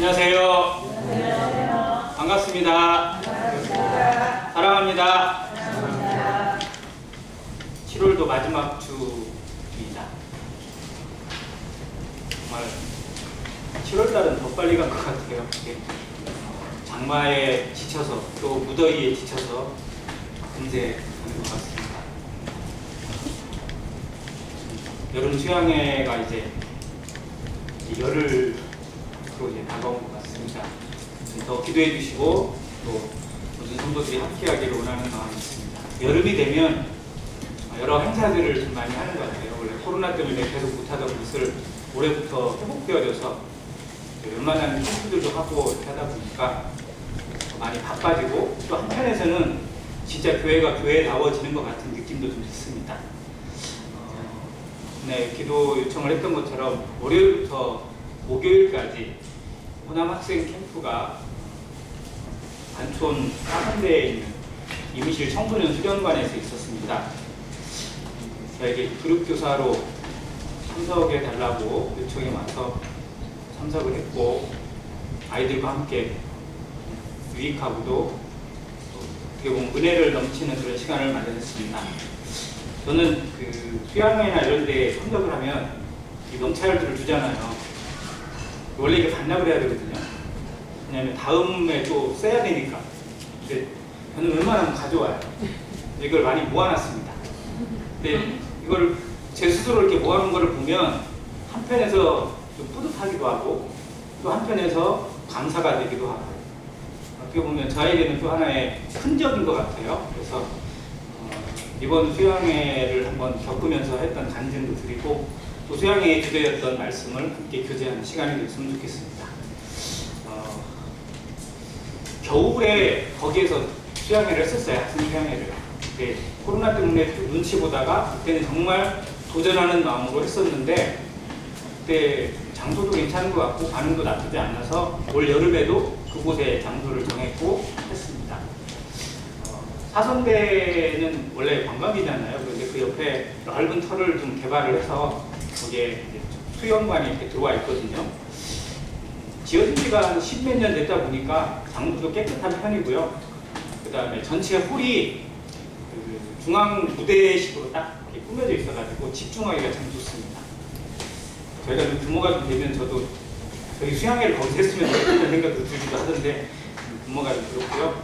안녕하세요. 안녕하세요. 반갑습니다. 반갑습니다. 사랑합니다. 사랑합니다. 7월도 마지막 주입니다. 정말 7월달은 더 빨리 간 것 같아요. 이게 장마에 지쳐서 또 무더위에 지쳐서 금세 가는 것 같습니다. 여름 휴양회가 이제 열흘 또 이제 다가온 것 같습니다. 더 기도해 주시고 또 모든 성도들이 함께하기를 원하는 마음이 있습니다. 여름이 되면 여러 행사들을 좀 많이 하는 것 같아요. 원래 코로나 때문에 계속 못하던 것을 올해부터 회복되어져서 웬만한 캠프들도 하고 이렇게 하다 보니까 많이 바빠지고 또 한편에서는 진짜 교회가 교회다워지는 것 같은 느낌도 좀 있습니다. 네, 기도 요청을 했던 것처럼 월요일부터 목요일까지 호남 학생 캠프가 관촌 사선대에 있는 임실 청소년 수련관에서 있었습니다. 저에게 그룹교사로 참석해 달라고 요청이 와서 참석을 했고 아이들과 함께 유익하고도 어떻게 보면 은혜를 넘치는 그런 시간을 마련했습니다. 저는 그 수양회나 이런 데 참석을 하면 이 명찰들을 주잖아요. 원래 이게 반납을 해야 되거든요. 왜냐하면 다음에 또 써야 되니까. 근데 저는 웬만하면 가져와요. 이걸 많이 모아놨습니다. 근데 이걸 제 스스로 이렇게 모아놓은 거를 보면 한편에서 좀 뿌듯하기도 하고 또 한편에서 감사가 되기도 하고 어떻게 보면 저에게는 또 하나의 흔적인 것 같아요. 그래서 이번 수양회를 한번 겪으면서 했던 간증도 드리고 또 수양회에 주되었던 말씀을 함께 교제하는 시간이 됐으면 좋겠습니다. 겨울에 거기에서 수양회를 했었어요. 학생 수양회를. 네, 코로나 때문에 좀 눈치 보다가 그때는 정말 도전하는 마음으로 했었는데 그때 장소도 괜찮은 것 같고 반응도 나쁘지 않아서 올 여름에도 그곳에 장소를 정했고 했습니다. 사선대는 원래 관광이잖아요. 그런데 그 옆에 넓은 터를 좀 개발을 해서 거기에 수영관이 이렇게 들어와 있거든요. 지어진 지가 한 10몇 년 됐다 보니까 장소도 깨끗한 편이고요. 그 다음에 전체 홀이 그 중앙 무대식으로 딱 이렇게 꾸며져 있어가지고 집중하기가 참 좋습니다. 저희가 좀 규모가 좀 되면 저도 저희 수양회를 거기서 했으면 좋겠다는 생각도 들기도 하던데 규모가 좀 그렇고요.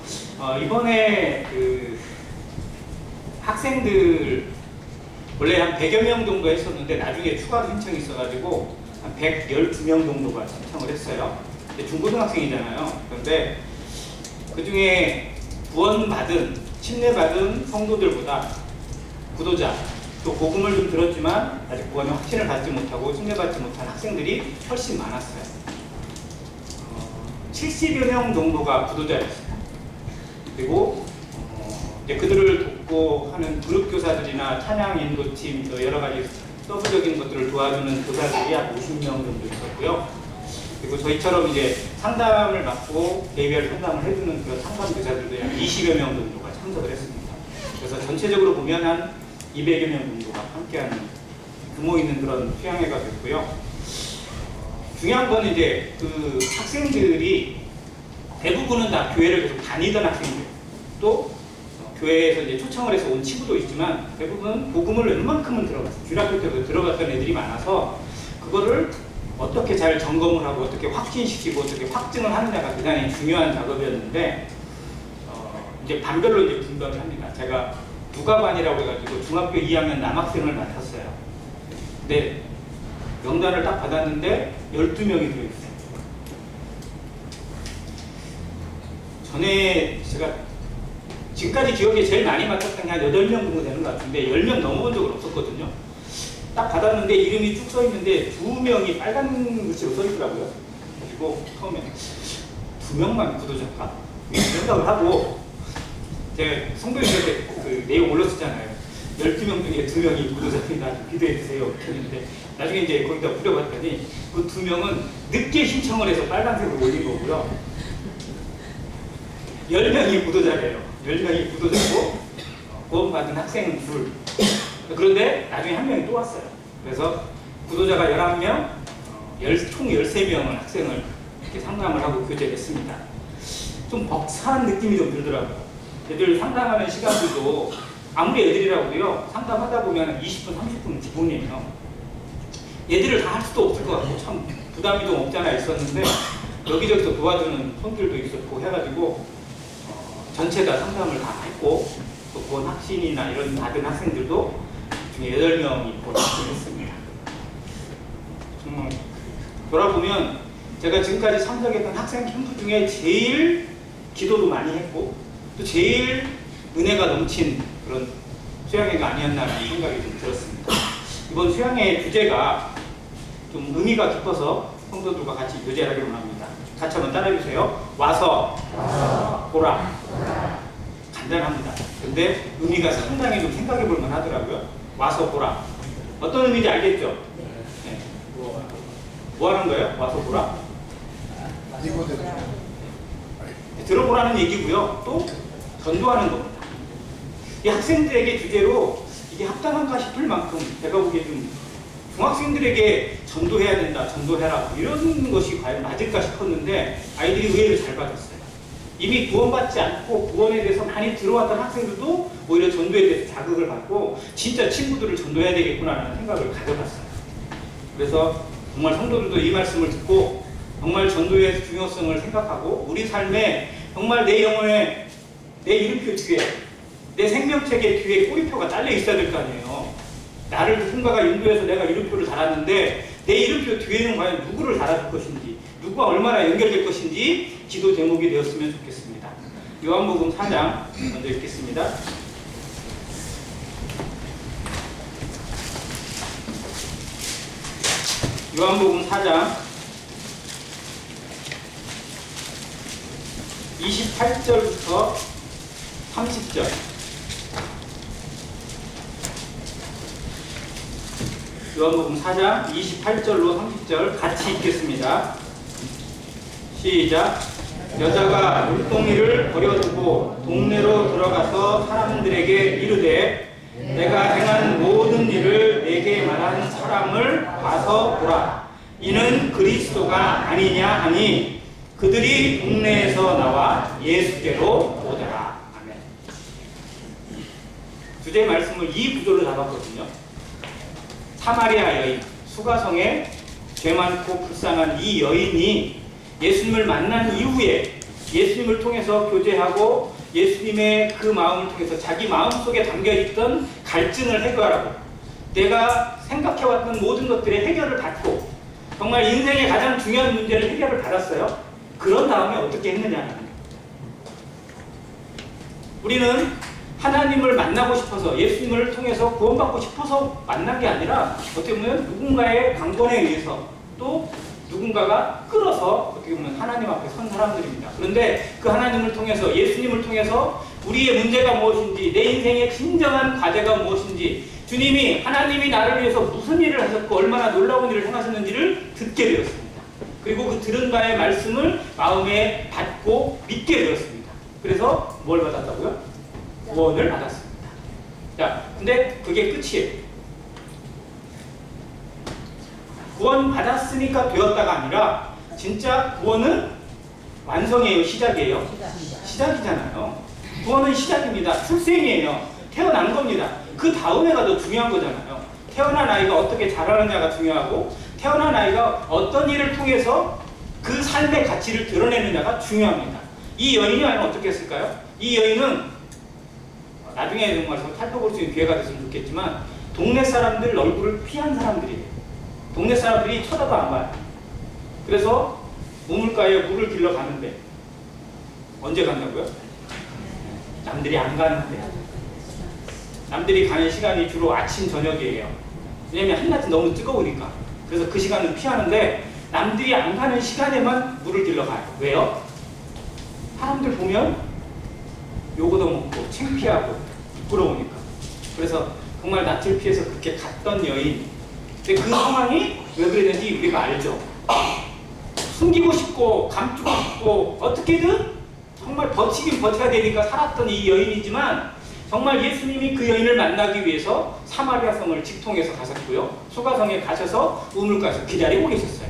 이번에 그 학생들 원래 한 100여 명 정도 했었는데 나중에 추가 신청이 있어가지고 한 112명 정도가 신청을 했어요. 근데 중고등학생이잖아요. 그런데 그 중에 구원받은, 침례받은 성도들보다 구도자, 또 복음을 좀 들었지만 아직 구원의 확신을 받지 못하고 침례받지 못한 학생들이 훨씬 많았어요. 70여 명 정도가 구도자였어요. 그리고 이제 그들을 돕고 하는 그룹 교사들이나 찬양 인도팀, 여러 가지 서브적인 것들을 도와주는 교사들이 약 50명 정도 있었고요. 그리고 저희처럼 이제 상담을 맡고 개별 상담을 해주는 그런 상담 교사들도 약 20여 명 정도가 참석을 했습니다. 그래서 전체적으로 보면 한 200여 명 정도가 함께하는 규모 있는 그런 수양회가 됐고요. 중요한 건 이제 그 학생들이 대부분은 다 교회를 계속 다니던 학생들, 또 교회에서 이제 초청을 해서 온 친구도 있지만 대부분 복음을 웬만큼은 들어갔어요. 주일학교 때부터 들어갔던 애들이 많아서 그거를 어떻게 잘 점검을 하고 어떻게 확진시키고 어떻게 확증을 하느냐가 대단히 중요한 작업이었는데 이제 반별로 이제 분별을 합니다. 제가 누가반이라고 해가지고 중학교 2학년 남학생을 맡았어요. 근데 명단을 딱 받았는데 12명이 들어있어요. 전에 제가 지금까지 기억에 제일 많이 맡았던 게 한 8명 정도 되는 것 같은데 10명 넘어본 적은 없었거든요. 딱 받았는데 이름이 쭉 써 있는데 2명이 빨간 글씨로 써 있더라고요. 그리고 처음에 2명만 구도자가 생각을 하고 제가 성도님한테 그 내용 올렸었잖아요. 12명 중에 2명이 구도자입니다. 기도해 주세요. 했는데 나중에 이제 거기다 뿌려봤더니 그 2명은 늦게 신청을 해서 빨간색으로 올린 거고요. 10명이 구도자래요. 10명이 구도자고 구원받은 학생은 둘. 그런데 나중에 한 명이 또 왔어요. 그래서 구도자가 11명, 총 13명은 학생을 이렇게 상담을 하고 교제를 했습니다. 좀 벅찬 느낌이 좀 들더라고요. 애들 상담하는 시간들도 아무리 애들이라고요, 상담하다 보면 20분, 30분은 기본이에요. 얘들을 다 할 수도 없을 것 같고 참 부담이 좀 없지 않아 있었는데 여기저기서 도와주는 손들도 있었고 해가지고 전체 다 상담을 다 했고 또 본 학신이나 이런 받은 학생들도 중에 8명이 보내기로 했습니다. 돌아보면 제가 지금까지 참석했던 학생 캠프 중에 제일 기도도 많이 했고 또 제일 은혜가 넘친 그런 수양회가 아니었나라는 생각이 좀 들었습니다. 이번 수양회 주제가 좀 의미가 깊어서 성도들과 같이 교제를 하기로 합니다. 같이 한번 따라해주세요. 와서 보라. 간단합니다. 근데 의미가 상당히 좀 생각해 볼 만하더라고요. 와서 보라. 어떤 의미인지 알겠죠? 네. 뭐 하는 거예요? 와서 보라? 들어보라는 얘기고요. 또 전도하는 겁니다. 이 학생들에게 주제로 이게 합당한가 싶을 만큼 제가 보기에 좀 중학생들에게 전도해야 된다, 전도해라 이런 것이 과연 맞을까 싶었는데 아이들이 의외로 잘 받았어요. 이미 구원받지 않고 구원에 대해서 많이 들어왔던 학생들도 오히려 전도에 대해서 자극을 받고 진짜 친구들을 전도해야 되겠구나라는 생각을 가져봤어요. 그래서 정말 성도들도 이 말씀을 듣고 정말 전도의 중요성을 생각하고 우리 삶에 정말 내 영혼에 내 이름표 뒤에 내 생명책의 뒤에 꼬리표가 딸려 있어야 될 거 아니에요. 나를 누군가가 인도해서 내가 이름표를 달았는데 내 이름표 뒤에는 과연 누구를 달아줄 것인지 누구와 얼마나 연결될 것인지 기도 제목이 되었으면 좋겠습니다. 요한복음 4장 먼저 읽겠습니다. 요한복음 4장 28절부터 30절 요한복음 4장 28절로 30절 같이 읽겠습니다. 시작. 여자가 물동이를 버려두고 동네로 들어가서 사람들에게 이르되 내가 행한 모든 일을 내게 말한 사람을 봐서 보라. 이는 그리스도가 아니냐 하니 그들이 동네에서 나와 예수께로 오더라. 아멘. 주제의 말씀을 이 구조로 잡았거든요. 사마리아 여인, 수가성에 죄 많고 불쌍한 이 여인이 예수님을 만난 이후에 예수님을 통해서 교제하고 예수님의 그 마음을 통해서 자기 마음속에 담겨있던 갈증을 해결하고 내가 생각해왔던 모든 것들의 해결을 받고 정말 인생의 가장 중요한 문제를 해결을 받았어요. 그런 다음에 어떻게 했느냐는 거예요. 우리는 하나님을 만나고 싶어서 예수님을 통해서 구원받고 싶어서 만난 게 아니라 어떻게 보면 누군가의 강권에 의해서 또 누군가가 끌어서 어떻게 보면 하나님 앞에 선 사람들입니다. 그런데 그 하나님을 통해서 예수님을 통해서 우리의 문제가 무엇인지 내 인생의 진정한 과제가 무엇인지 주님이 하나님이 나를 위해서 무슨 일을 하셨고 얼마나 놀라운 일을 행하셨는지를 듣게 되었습니다. 그리고 그 들은 바의 말씀을 마음에 받고 믿게 되었습니다. 그래서 뭘 받았다고요? 구원을 받았습니다. 자, 근데 그게 끝이에요. 구원 받았으니까 되었다가 아니라 진짜 구원은 완성이에요, 시작이에요? 시작이잖아요. 구원은 시작입니다. 출생이에요. 태어난 겁니다. 그 다음에가 더 중요한 거잖아요. 태어난 아이가 어떻게 자라느냐가 중요하고 태어난 아이가 어떤 일을 통해서 그 삶의 가치를 드러내느냐가 중요합니다. 이 여인이 과연 어떻게 했을까요? 이 여인은 나중에 정말 살펴볼 수 있는 기회가 됐으면 좋겠지만 동네 사람들 얼굴을 피한 사람들이에요. 동네 사람들이 쳐다도 안 봐요. 그래서 우물가에 물을 길러 가는데 언제 간다고요? 남들이 안 가는데 남들이 가는 시간이 주로 아침 저녁이에요. 왜냐면 한낮이 너무 뜨거우니까. 그래서 그 시간을 피하는데 남들이 안 가는 시간에만 물을 길러 가요. 왜요? 사람들 보면 요거도 먹고 창피하고 부끄러우니까. 그래서 정말 낯을 피해서 그렇게 갔던 여인. 근데 그 상황이 왜 그랬는지 우리가 알죠. 숨기고 싶고 감추고 싶고 어떻게든 정말 버티긴 버텨야 되니까 살았던 이 여인이지만 정말 예수님이 그 여인을 만나기 위해서 사마리아 성을 직통해서 가셨고요. 수가성에 가셔서 우물가에서 기다리고 계셨어요.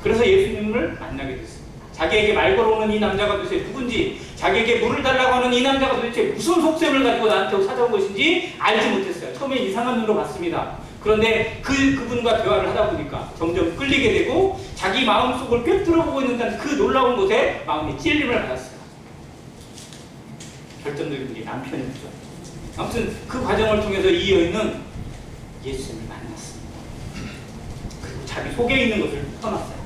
그래서 예수님을 만나게 됐습니다. 자기에게 말 걸어오는 이 남자가 도대체 누군지, 자기에게 물을 달라고 하는 이 남자가 도대체 무슨 속셈을 가지고 나한테 찾아온 것인지 알지 못했어요. 처음에 이상한 눈으로 봤습니다. 그런데 그분과 대화를 하다 보니까 점점 끌리게 되고 자기 마음속을 꿰뚫어보고 있는 그 놀라운 곳에 마음이 찔림을 받았어요. 결정적인 게 남편이었죠. 아무튼 그 과정을 통해서 이 여인은 예수님을 만났습니다. 그리고 자기 속에 있는 것을 떠났어요.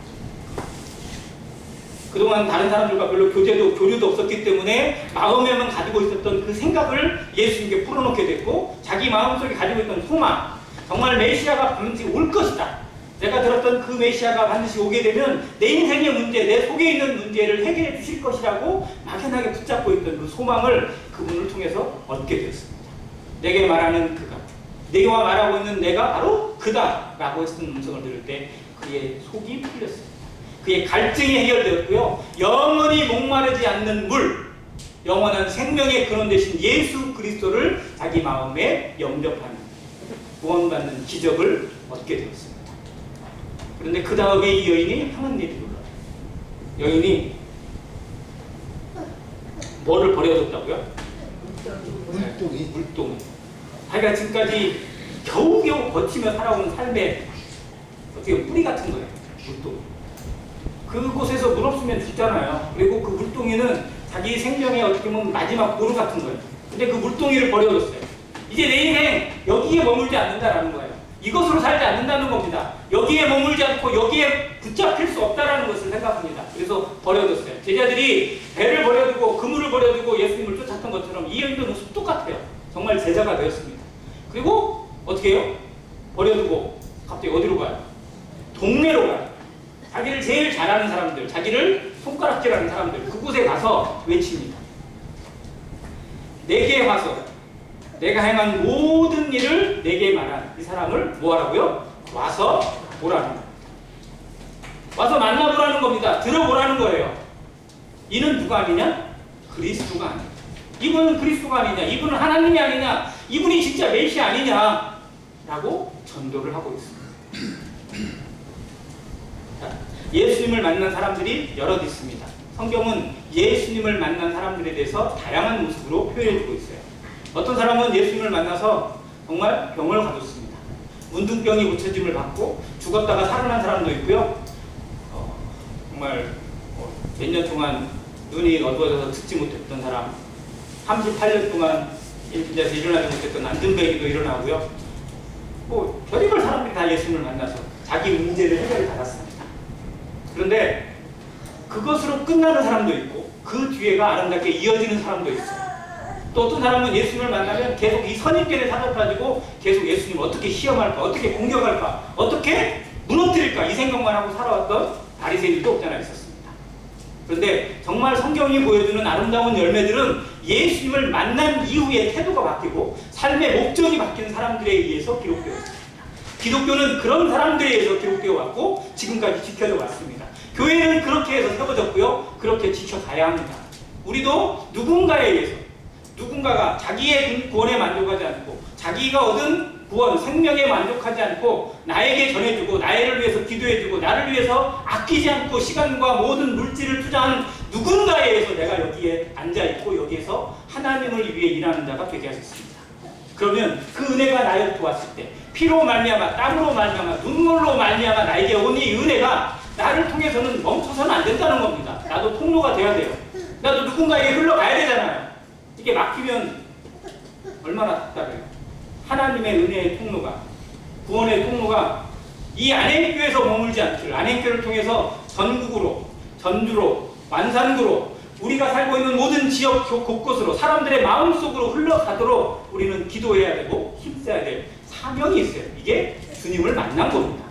그동안 다른 사람들과 별로 교류도 없었기 때문에 마음에만 가지고 있었던 그 생각을 예수님께 풀어놓게 됐고, 자기 마음속에 가지고 있던 소망, 정말 메시아가 반드시 올 것이다, 내가 들었던 그 메시아가 반드시 오게 되면 내 인생의 문제, 내 속에 있는 문제를 해결해 주실 것이라고 막연하게 붙잡고 있던 그 소망을 그분을 통해서 얻게 되었습니다. 내게 말하는 그가, 내게와 말하고 있는 내가 바로 그다 라고 했던 음성을 들을 때 그의 속이 풀렸습니다. 그의 갈증이 해결되었고요, 영원히 목마르지 않는 물, 영원한 생명의 근원 되신 예수 그리스도를 자기 마음에 영접하는, 구원받는 기적을 얻게 되었습니다. 그런데 그 다음에 이 여인이 행한 일이 놀라요. 여인이 뭐를 버려뒀다고요? 물동이. 자기가 지금까지 겨우겨우 버티며 살아온 삶의 어떻게 뿌리 같은 거예요. 물동이. 그곳에서 물 없으면 죽잖아요. 그리고 그 물동이는 자기 생명의 어떻게 보면 마지막 보루 같은 거예요. 근데 그 물동이를 버려뒀어요. 이제 내 인생 여기에 머물지 않는다라는 거예요. 이것으로 살지 않는다는 겁니다. 여기에 머물지 않고 여기에 붙잡힐 수 없다라는 것을 생각합니다. 그래서 버려뒀어요. 제자들이 배를 버려두고 그물을 버려두고 예수님을 쫓았던 것처럼 이 여인도 모습 똑같아요. 정말 제자가 되었습니다. 그리고 어떻게 해요? 버려두고 갑자기 어디로 가요? 동네로 가요. 자기를 제일 잘하는 사람들, 자기를 손가락질하는 사람들, 그곳에 가서 외칩니다. 내게 와서 내가 행한 모든 일을 내게 말한 이 사람을 뭐하라고요? 와서 보라는 거예요. 와서 만나보라는 겁니다. 들어보라는 거예요. 이는 누가 아니냐? 그리스도가 아니냐? 이분은 그리스도가 아니냐? 이분은 하나님이 아니냐? 이분이 진짜 메시아 아니냐? 라고 전도를 하고 있습니다. 자, 예수님을 만난 사람들이 여럿 있습니다. 성경은 예수님을 만난 사람들에 대해서 다양한 모습으로 표현해주고 있어요. 어떤 사람은 예수님을 만나서 정말 병을 가졌습니다. 문둥병이 고쳐짐을 받고 죽었다가 살아난 사람도 있고요. 정말 몇 년 동안 눈이 어두워져서 듣지 못했던 사람, 38년 동안 인자에서 일어나지 못했던 안전뱅이도 일어나고요. 별의별 사람들이 다 예수님을 만나서 자기 문제를 해결을 받았습니다. 그런데 그것으로 끝나는 사람도 있고 그 뒤에가 아름답게 이어지는 사람도 있어요. 또 어떤 사람은 예수님을 만나면 계속 이 선입견에 사로잡히고 계속 예수님을 어떻게 시험할까, 어떻게 공격할까, 어떻게 무너뜨릴까 이 생각만 하고 살아왔던 바리새인들도 없지 않아 있었습니다. 그런데 정말 성경이 보여주는 아름다운 열매들은 예수님을 만난 이후에 태도가 바뀌고 삶의 목적이 바뀐 사람들에 의해서 기록되었습니다. 기독교는 그런 사람들에 의해서 기록되어 왔고 지금까지 지켜져 왔습니다. 교회는 그렇게 해서 세워졌고요, 그렇게 지켜가야 합니다. 우리도 누군가에 의해서, 누군가가 자기의 구원에 만족하지 않고 자기가 얻은 구원, 생명에 만족하지 않고 나에게 전해주고 나를 위해서 기도해주고 나를 위해서 아끼지 않고 시간과 모든 물질을 투자한 누군가에 의해서 내가 여기에 앉아있고 여기에서 하나님을 위해 일하는 자가 되게 하셨습니다. 그러면 그 은혜가 나를 도왔을 때 피로 말미암아, 땀으로 말미암아, 눈물로 말미암아 나에게 온 이 은혜가 나를 통해서는 멈춰서는 안 된다는 겁니다. 나도 통로가 돼야 돼요. 나도 누군가에게 흘러가야 되잖아요. 이게 막히면 얼마나 답답해요. 하나님의 은혜의 통로가, 구원의 통로가 이 안행교에서 머물지 않기를, 안행교를 통해서 전국으로, 전주로, 완산구로 우리가 살고 있는 모든 지역 곳곳으로 사람들의 마음속으로 흘러가도록 우리는 기도해야 되고 힘써야 될 사명이 있어요. 이게 주님을 만난 겁니다.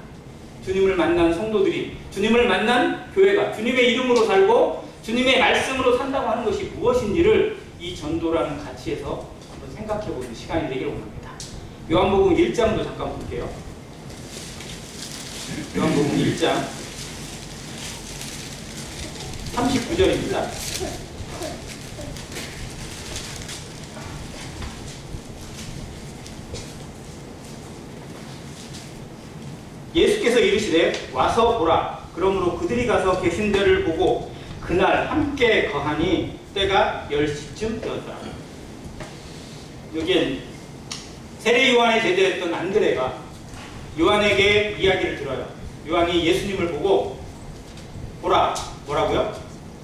주님을 만난 성도들이, 주님을 만난 교회가 주님의 이름으로 살고 주님의 말씀으로 산다고 하는 것이 무엇인지를 이 전도라는 가치에서 한번 생각해보는 시간이 되기를 원합니다. 요한복음 1장도 잠깐 볼게요. 요한복음 1장 39절입니다. 예수께서 이르시되 와서 보라, 그러므로 그들이 가서 계신 데를 보고 그날 함께 거하니 때가 10시쯤 되었더라. 여기엔 세례 요한의 제자였던 안드레가 요한에게 이야기를 들어요. 요한이 예수님을 보고 보라, 뭐라고요?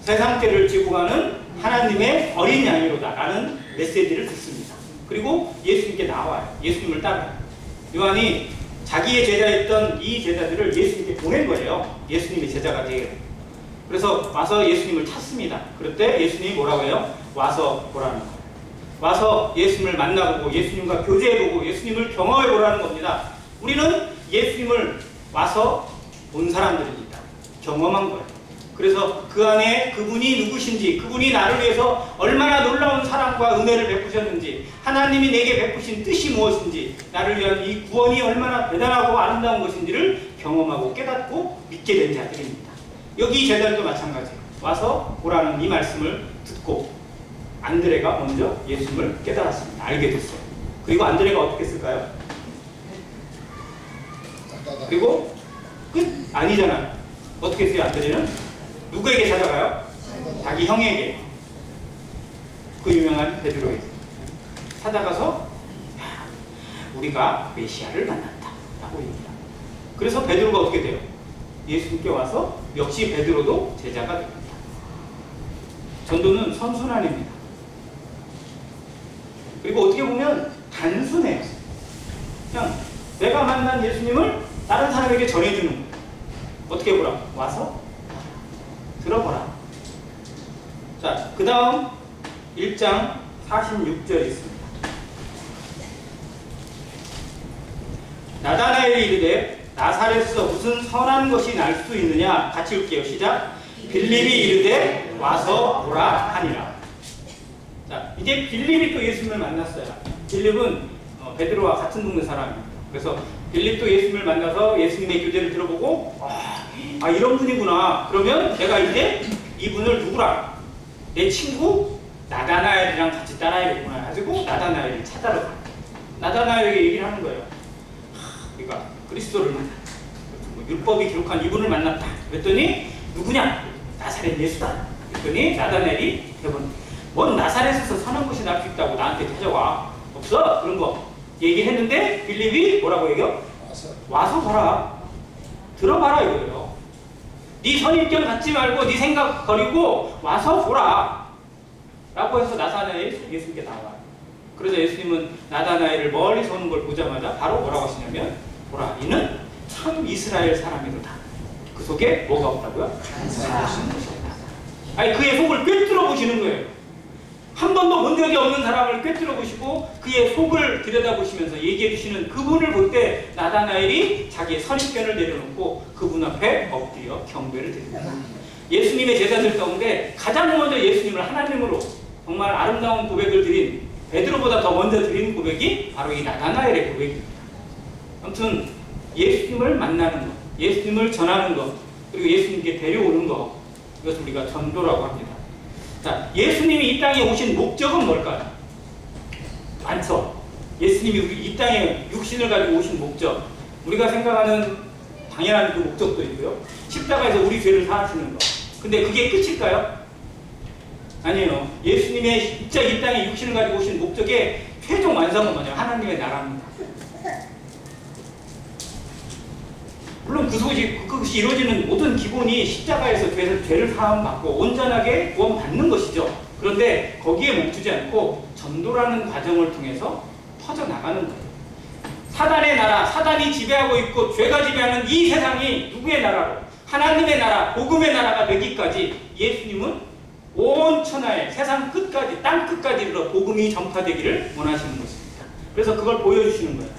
세상 때를 지고 가는 하나님의 어린 양이로다 라는 메시지를 듣습니다. 그리고 예수님께 나와요. 예수님을 따라요. 요한이 자기의 제자였던 이 제자들을 예수님께 보낸 거예요. 예수님의 제자가 되게요. 그래서 와서 예수님을 찾습니다. 그럴 때 예수님이 뭐라고 해요? 와서 보라는 거예요. 와서 예수님을 만나보고 예수님과 교제해보고 예수님을 경험해보라는 겁니다. 우리는 예수님을 와서 본 사람들입니다. 경험한 거예요. 그래서 그 안에 그분이 누구신지, 그분이 나를 위해서 얼마나 놀라운 사랑과 은혜를 베푸셨는지, 하나님이 내게 베푸신 뜻이 무엇인지, 나를 위한 이 구원이 얼마나 대단하고 아름다운 것인지를 경험하고 깨닫고 믿게 된 자들입니다. 여기 제자들도 마찬가지예요. 와서 보라는 이 말씀을 듣고 안드레가 먼저 예수님을 깨달았습니다. 알게 됐어요. 그리고 안드레가 어떻게 했을까요? 그리고 끝? 아니잖아요. 어떻게 했어요? 안드레는 누구에게 찾아가요? 자기 형에게. 그 유명한 베드로에게 찾아가서 우리가 메시아를 만났다 라고 얘기합니다. 그래서 베드로가 어떻게 돼요? 예수님께 와서 역시 베드로도 제자가 됩니다. 전도는 선순환입니다. 그리고 어떻게 보면 단순해요. 그냥 내가 만난 예수님을 다른 사람에게 전해주는 거예요. 어떻게 보라? 와서 들어보라. 자, 그 다음 1장 46절이 있습니다. 나다나엘이 이르되 나사렛에서 무슨 선한 것이 날 수 있느냐? 같이 읽게요. 시작. 빌립이 이르되 와서 보라 하니라. 자, 이제 빌립이 또 예수님을 만났어요. 빌립은 베드로와 같은 동네 사람입니다. 그래서 빌립도 예수님을 만나서 예수님의 교제를 들어보고 이런 분이구나. 그러면 내가 이제 이분을 누구라? 내 친구 나다나엘이랑 같이 따라야겠구나. 가지고 나다나엘을 찾아러 가. 나다나엘에게 얘기를 하는 거예요. 우리가 그리스도를 만났다. 율법이 기록한 이분을 만났다. 그랬더니 누구냐? 나사렛 예수다. 그랬더니 나다나엘이 대본 뭔 나사렛에서 선한 것이 날 수 있다고 나한테 찾아와. 없어. 그런 거 얘기를 했는데 빌립이 뭐라고 얘기해요? 와서 봐라. 들어봐라 이거예요. 네 선입견 갖지 말고 네 생각 버리고 와서 보라 라고 해서 나다나엘이 예수님께 나와요. 그래서 예수님은 나다나엘을 멀리서 오는 걸 보자마자 바로 뭐라고 하시냐면 보라, 이는 참 이스라엘 사람이로다. 그 속에 뭐가 없다고요? 아니 그의 속을 꿰뚫어 보시는 거예요. 한 번도 본 적이 없는 사람을 꿰뚫어 보시고 그의 속을 들여다보시면서 얘기해 주시는 그분을 볼 때 나다나엘이 자기의 선입견을 내려놓고 그분 앞에 엎드려 경배를 드립니다. 예수님의 제자들 가운데 가장 먼저 예수님을 하나님으로 정말 아름다운 고백을 드린 베드로보다 더 먼저 드린 고백이 바로 이 나다나엘의 고백입니다. 아무튼 예수님을 만나는 것, 예수님을 전하는 것, 그리고 예수님께 데려오는 것, 이것을 우리가 전도라고 합니다. 자, 예수님이 이 땅에 오신 목적은 뭘까요? 많죠. 예수님이 이 땅에 육신을 가지고 오신 목적, 우리가 생각하는 당연한 그 목적도 있고요. 십자가에서 우리 죄를 사하시는 것. 근데 그게 끝일까요? 아니에요. 예수님의 진짜 이 땅에 육신을 가지고 오신 목적의 최종 완성은 뭐냐? 하나님의 나라입니다. 물론 그것이 이루어지는 모든 기본이 십자가에서 죄를 사함받고 온전하게 구원받는 것이죠. 그런데 거기에 멈추지 않고 전도라는 과정을 통해서 퍼져나가는 거예요. 사단의 나라, 사단이 지배하고 있고 죄가 지배하는 이 세상이 누구의 나라로? 하나님의 나라, 복음의 나라가 되기까지 예수님은 온 천하에 세상 끝까지, 땅 끝까지 이르러 복음이 전파되기를 원하시는 것입니다. 그래서 그걸 보여주시는 거예요.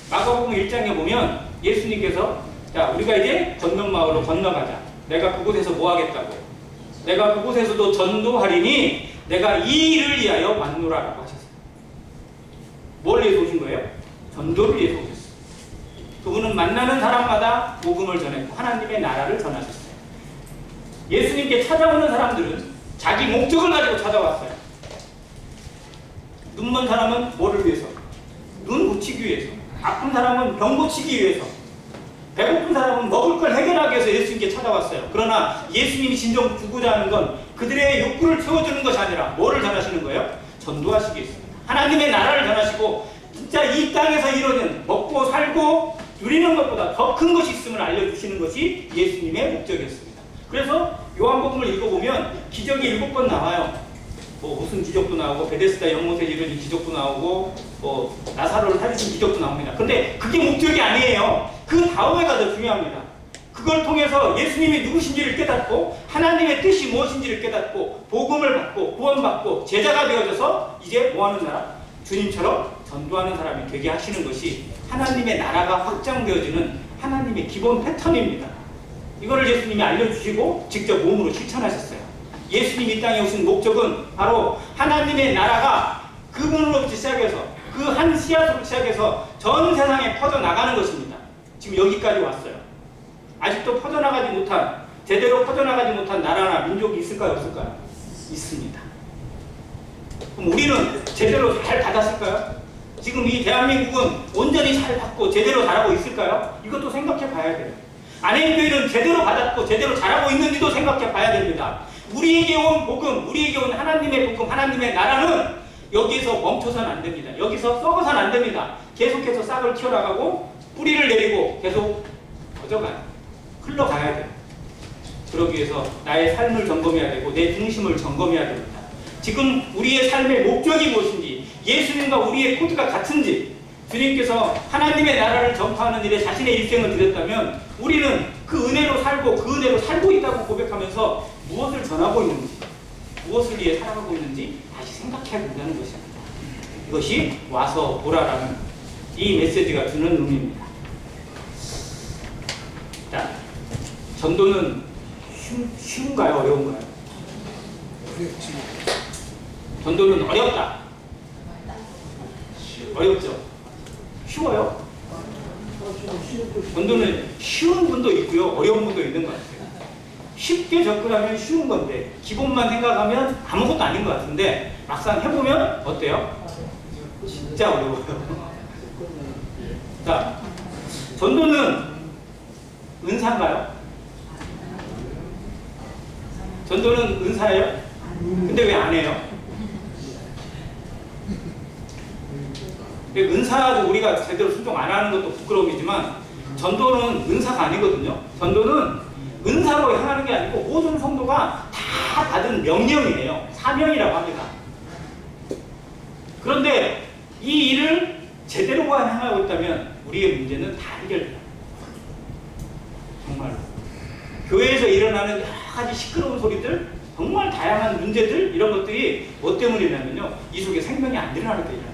마가복음 1장에 보면 예수님께서 자, 우리가 이제 건너마을로 건너가자. 내가 그곳에서 뭐 하겠다고? 내가 그곳에서도 전도하리니 내가 이 일을 위하여 왔노라라고 하셨어요. 뭘 위해서 오신 거예요? 전도를 위해서 오셨어요. 그분은 만나는 사람마다 복음을 전했고 하나님의 나라를 전하셨어요. 예수님께 찾아오는 사람들은 자기 목적을 가지고 찾아왔어요. 눈먼 사람은 뭐를 위해서? 눈 고치기 위해서. 아픈 사람은 병 고치기 위해서. 배고픈 사람은 먹을 걸 해결하기 위해서 예수님께 찾아왔어요. 그러나 예수님이 진정 주고자 하는 건 그들의 욕구를 채워주는 것이 아니라 뭐를 전하시는 거예요? 전도하시겠습니다. 하나님의 나라를 전하시고 진짜 이 땅에서 이루어진 먹고 살고 누리는 것보다 더 큰 것이 있음을 알려주시는 것이 예수님의 목적이었습니다. 그래서 요한복음을 읽어보면 기적이 7번 나와요. 뭐 무슨 기적도 나오고 베데스다 연못에 이르는 기적도 나오고 뭐 나사로를 살리신 기적도 나옵니다. 근데 그게 목적이 아니에요. 그 다음에가 더 중요합니다. 그걸 통해서 예수님이 누구신지를 깨닫고 하나님의 뜻이 무엇인지를 깨닫고 복음을 받고 구원받고 제자가 되어져서 이제 뭐하는 나라? 주님처럼 전도하는 사람이 되게 하시는 것이 하나님의 나라가 확장되어지는 하나님의 기본 패턴입니다. 이거를 예수님이 알려주시고 직접 몸으로 실천하셨어요. 예수님이 이 땅에 오신 목적은 바로 하나님의 나라가 그분으로부터 시작해서 그 한 씨앗으로 시작해서 전 세상에 퍼져나가는 것입니다. 지금 여기까지 왔어요. 아직도 퍼져나가지 못한, 제대로 퍼져나가지 못한 나라나 민족이 있을까요? 없을까요? 있습니다. 그럼 우리는 제대로 잘 받았을까요? 지금 이 대한민국은 온전히 잘 받고 제대로 잘하고 있을까요? 이것도 생각해 봐야 돼요. 안행교회는 제대로 받았고 제대로 잘하고 있는지도 생각해 봐야 됩니다. 우리에게 온 복음, 우리에게 온 하나님의 복음, 하나님의 나라는 여기서 멈춰서는 안 됩니다. 여기서 썩어서는 안 됩니다. 계속해서 싹을 튀어나가고 뿌리를 내리고 계속 퍼져가요. 흘러가야 돼요. 그러기 위해서 나의 삶을 점검해야 되고 내 중심을 점검해야 됩니다. 지금 우리의 삶의 목적이 무엇인지, 예수님과 우리의 코드가 같은지, 주님께서 하나님의 나라를 전파하는 일에 자신의 일생을 드렸다면 우리는 그 은혜로 살고 그 은혜로 살고 있다고 고백하면서 무엇을 전하고 있는지, 무엇을 위해 살아가고 있는지 다시 생각해야 된다는 것입니다. 이것이 와서 보라라는 이 메시지가 주는 의미입니다. 자, 전도는 쉬운가요? 어려운가요? 전도는 어렵다. 어렵죠? 쉬워요? 전도는 쉬운 분도 있고요. 어려운 분도 있는 것 같아요. 쉽게 접근하면 쉬운 건데 기본만 생각하면 아무것도 아닌 것 같은데 막상 해보면 어때요? 진짜 어려워요. 자, 전도는 은사인가요? 전도는 은사예요? 근데 왜 안 해요? 은사도 우리가 제대로 순종 안 하는 것도 부끄러움이지만 전도는 은사가 아니거든요. 전도는 은사로 향하는 게 아니고 모든 성도가 다 받은 명령이에요. 사명이라고 합니다. 그런데 이 일을 제대로만 향하고 있다면 우리의 문제는 다 해결돼요. 정말로. 교회에서 일어나는 여러 가지 시끄러운 소리들, 정말 다양한 문제들, 이런 것들이 뭐 때문이냐면요, 이 속에 생명이 안 일어나는 게 일어나요.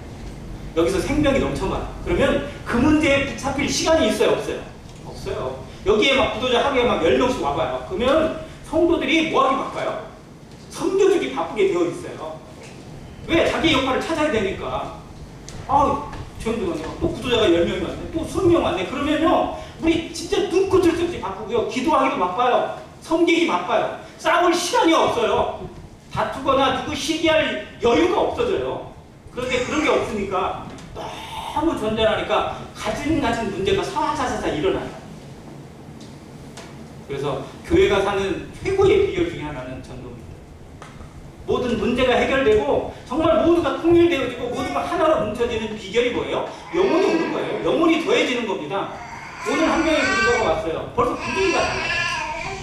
여기서 생명이 넘쳐나요. 그러면 그 문제에 붙잡힐 시간이 있어요? 없어요? 없어요. 여기에 막 구도자 하루에 막 10명씩 와봐요. 그러면 성도들이 뭐 하기 바빠요? 섬겨주기 바쁘게 되어 있어요. 왜? 자기 역할을 찾아야 되니까. 또 구도자가 10명이 왔네. 또 20명 왔네. 그러면요, 우리 진짜 눈꽃을 뜨지 바쁘고요. 기도하기도 바빠요. 섬기기 바빠요. 싸울 시간이 없어요. 다투거나 누구 시기할 여유가 없어져요. 그런데 그런 게 없으니까 너무 전전하니까 가진 문제가 사사사사 일어나요. 그래서 교회가 사는 최고의 비결 중에 하나는 전도입니다. 모든 문제가 해결되고 정말 모두가 통일되어지고 모두가 하나로 뭉쳐지는 비결이 뭐예요? 영혼이 오는 거예요. 영혼이 더해지는 겁니다. 오늘 한 명의 구도자가 왔어요. 벌써 분위기가 달라요.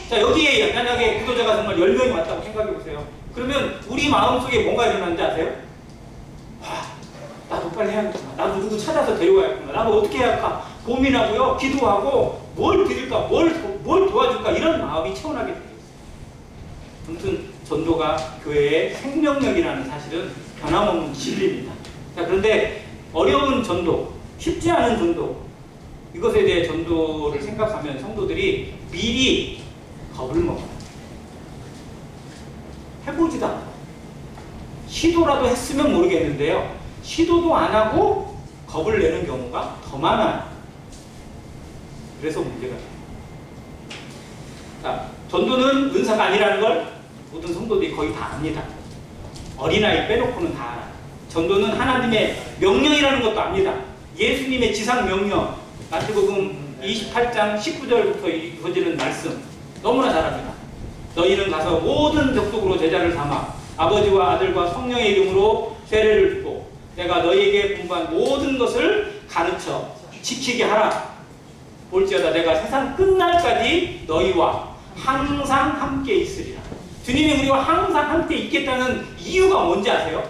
자, 여기에 만약에 구도자가 정말 10명이 왔다고 생각해보세요. 그러면 우리 마음속에 뭔가 일어나는지 아세요? 나도 빨리 해야겠구나. 나도 누구 찾아서 데려와야겠구나. 나도 어떻게 해야 할까? 고민하고요. 기도하고 뭘 드릴까? 뭘 도와줄까? 이런 마음이 채워나게 돼요. 아무튼 전도가 교회의 생명력이라는 사실은 변함없는 진리입니다. 자, 그런데 어려운 전도, 쉽지 않은 전도, 이것에 대해 전도를 생각하면 성도들이 미리 겁을 먹어요. 해보지도 않아요. 시도라도 했으면 모르겠는데요. 시도도 안 하고 겁을 내는 경우가 더 많아요. 그래서 문제가 돼요. 자, 전도는 은사가 아니라는 걸 모든 성도들이 거의 다 압니다. 어린아이 빼놓고는 다 알아요. 전도는 하나님의 명령이라는 것도 압니다. 예수님의 지상 명령, 마태복음 28장 19절부터 이어지는 말씀 너무나 잘 압니다. 너희는 가서 모든 족속으로 제자를 삼아 아버지와 아들과 성령의 이름으로 세례를 주고 내가 너희에게 분부한 모든 것을 가르쳐 지키게 하라. 볼지어다 내가 세상 끝날까지 너희와 항상 함께 있으리라. 주님이 우리와 항상 함께 있겠다는 이유가 뭔지 아세요?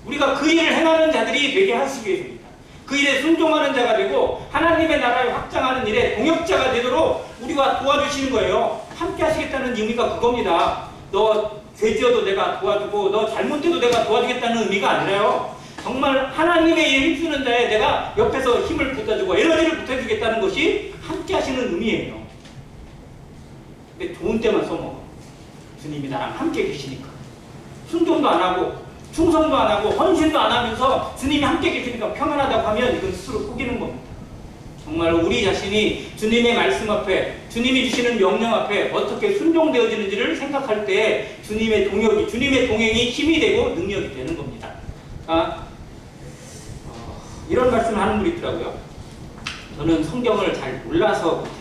우리가 그 일을 행하는 자들이 되게 하시기 위해서입니다. 그 일에 순종하는 자가 되고 하나님의 나라를 확장하는 일에 동역자가 되도록 우리와 도와주시는 거예요. 함께 하시겠다는 의미가 그겁니다. 너 죄지어도 내가 도와주고 너 잘못돼도 내가 도와주겠다는 의미가 아니라요. 정말 하나님의 일에 힘쓰는 자에 내가 옆에서 힘을 붙여주고 에너지를 붙여주겠다는 것이 함께 하시는 의미예요. 근데 좋은 때만 써먹어. 주님이 나랑 함께 계시니까. 순종도 안 하고 충성도 안 하고 헌신도 안 하면서 주님이 함께 계시니까 평안하다고 하면 이건 스스로 꾸기는 겁니다. 정말 우리 자신이 주님의 말씀 앞에 주님이 주시는 명령 앞에 어떻게 순종되어지는지를 생각할 때 주님의 동역이 주님의 동행이 힘이 되고 능력이 되는 겁니다. 이런 말씀을 하는 분이 있더라고요. 저는 성경을 잘 몰라서 못해요.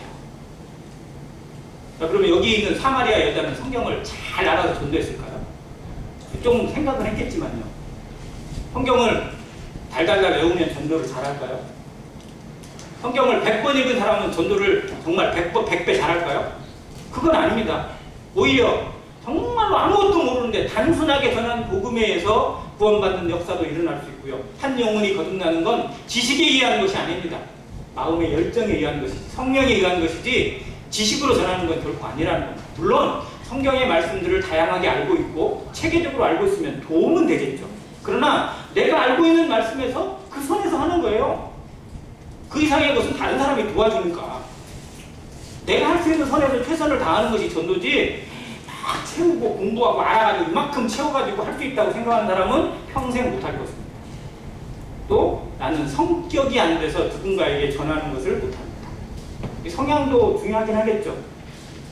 그러면 여기 있는 사마리아 여자는 성경을 잘 알아서 전도했을까요? 좀 생각은 했겠지만요. 성경을 달달달 외우면 전도를 잘할까요? 성경을 100번 읽은 사람은 전도를 정말 100배 잘할까요? 그건 아닙니다. 오히려 정말로 아무것도 모르는데 단순하게 전한 복음에 의해서 구원받는 역사도 일어날 수 있고요. 한 영혼이 거듭나는 건 지식에 의한 것이 아닙니다. 마음의 열정에 의한 것이지 성령에 의한 것이지 지식으로 전하는 건 결코 아니라는 겁니다. 물론 성경의 말씀들을 다양하게 알고 있고 체계적으로 알고 있으면 도움은 되겠죠. 그러나 내가 알고 있는 말씀에서 그 선에서 하는 거예요. 그 이상의 것은 다른 사람이 도와주니까. 내가 할 수 있는 선에서 최선을 다하는 것이 전도지 막 채우고 공부하고 알아가지고 이만큼 채워가지고 할 수 있다고 생각하는 사람은 평생 못할 것입니다. 또 나는 성격이 안 돼서 누군가에게 전하는 것을 못합니다. 성향도 중요하긴 하겠죠.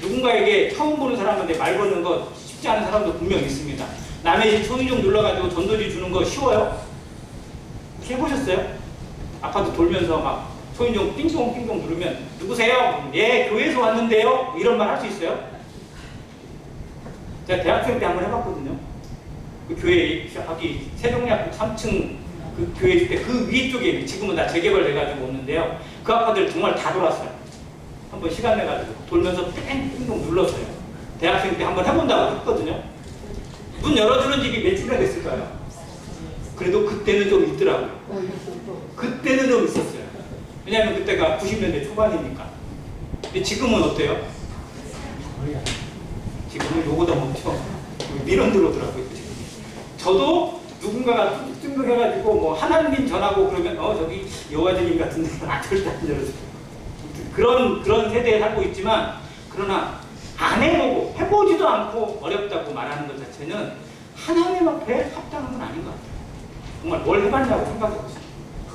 누군가에게 처음 보는 사람한테 말 거는 거 쉽지 않은 사람도 분명 있습니다. 남의 집 초인종 눌러가지고 전도지 주는 거 쉬워요? 해보셨어요? 아파트 돌면서 막 초인종 띵동띵동 누르면 누구세요? 예, 교회에서 왔는데요? 이런 말 할 수 있어요? 제가 대학생 때 한번 해봤거든요. 그 교회 여기 세종대학교 3층 그 교회 있을 때 그 위쪽에 지금은 다 재개발돼가지고 오는데요. 그 아파트를 정말 다 돌았어요. 한번 시간 내가지고 돌면서 띵띵동 눌렀어요. 대학생 때 한번 해본다고 했거든요. 문 열어주는 집이 며칠이나 됐을까요? 그래도 그때는 좀 있더라고요. 그때는 좀 있었어요. 왜냐하면 그때가 90년대 초반이니까. 근데 지금은 어때요? 지금은 요거도 없죠. 민원 들어오더라고요. 저도 누군가가 뚝뚝 해가지고 뭐 하나님 전하고 그러면 저기 여호와주님 같은 데는 절대 안 열어줘요. 그런 세대에 살고 있지만 그러나 안 해보고 해보지도 않고 어렵다고 말하는 것 자체는 하나님 앞에 합당한 건 아닌 것 같아요. 정말 뭘 해봤냐고 생각해보세요.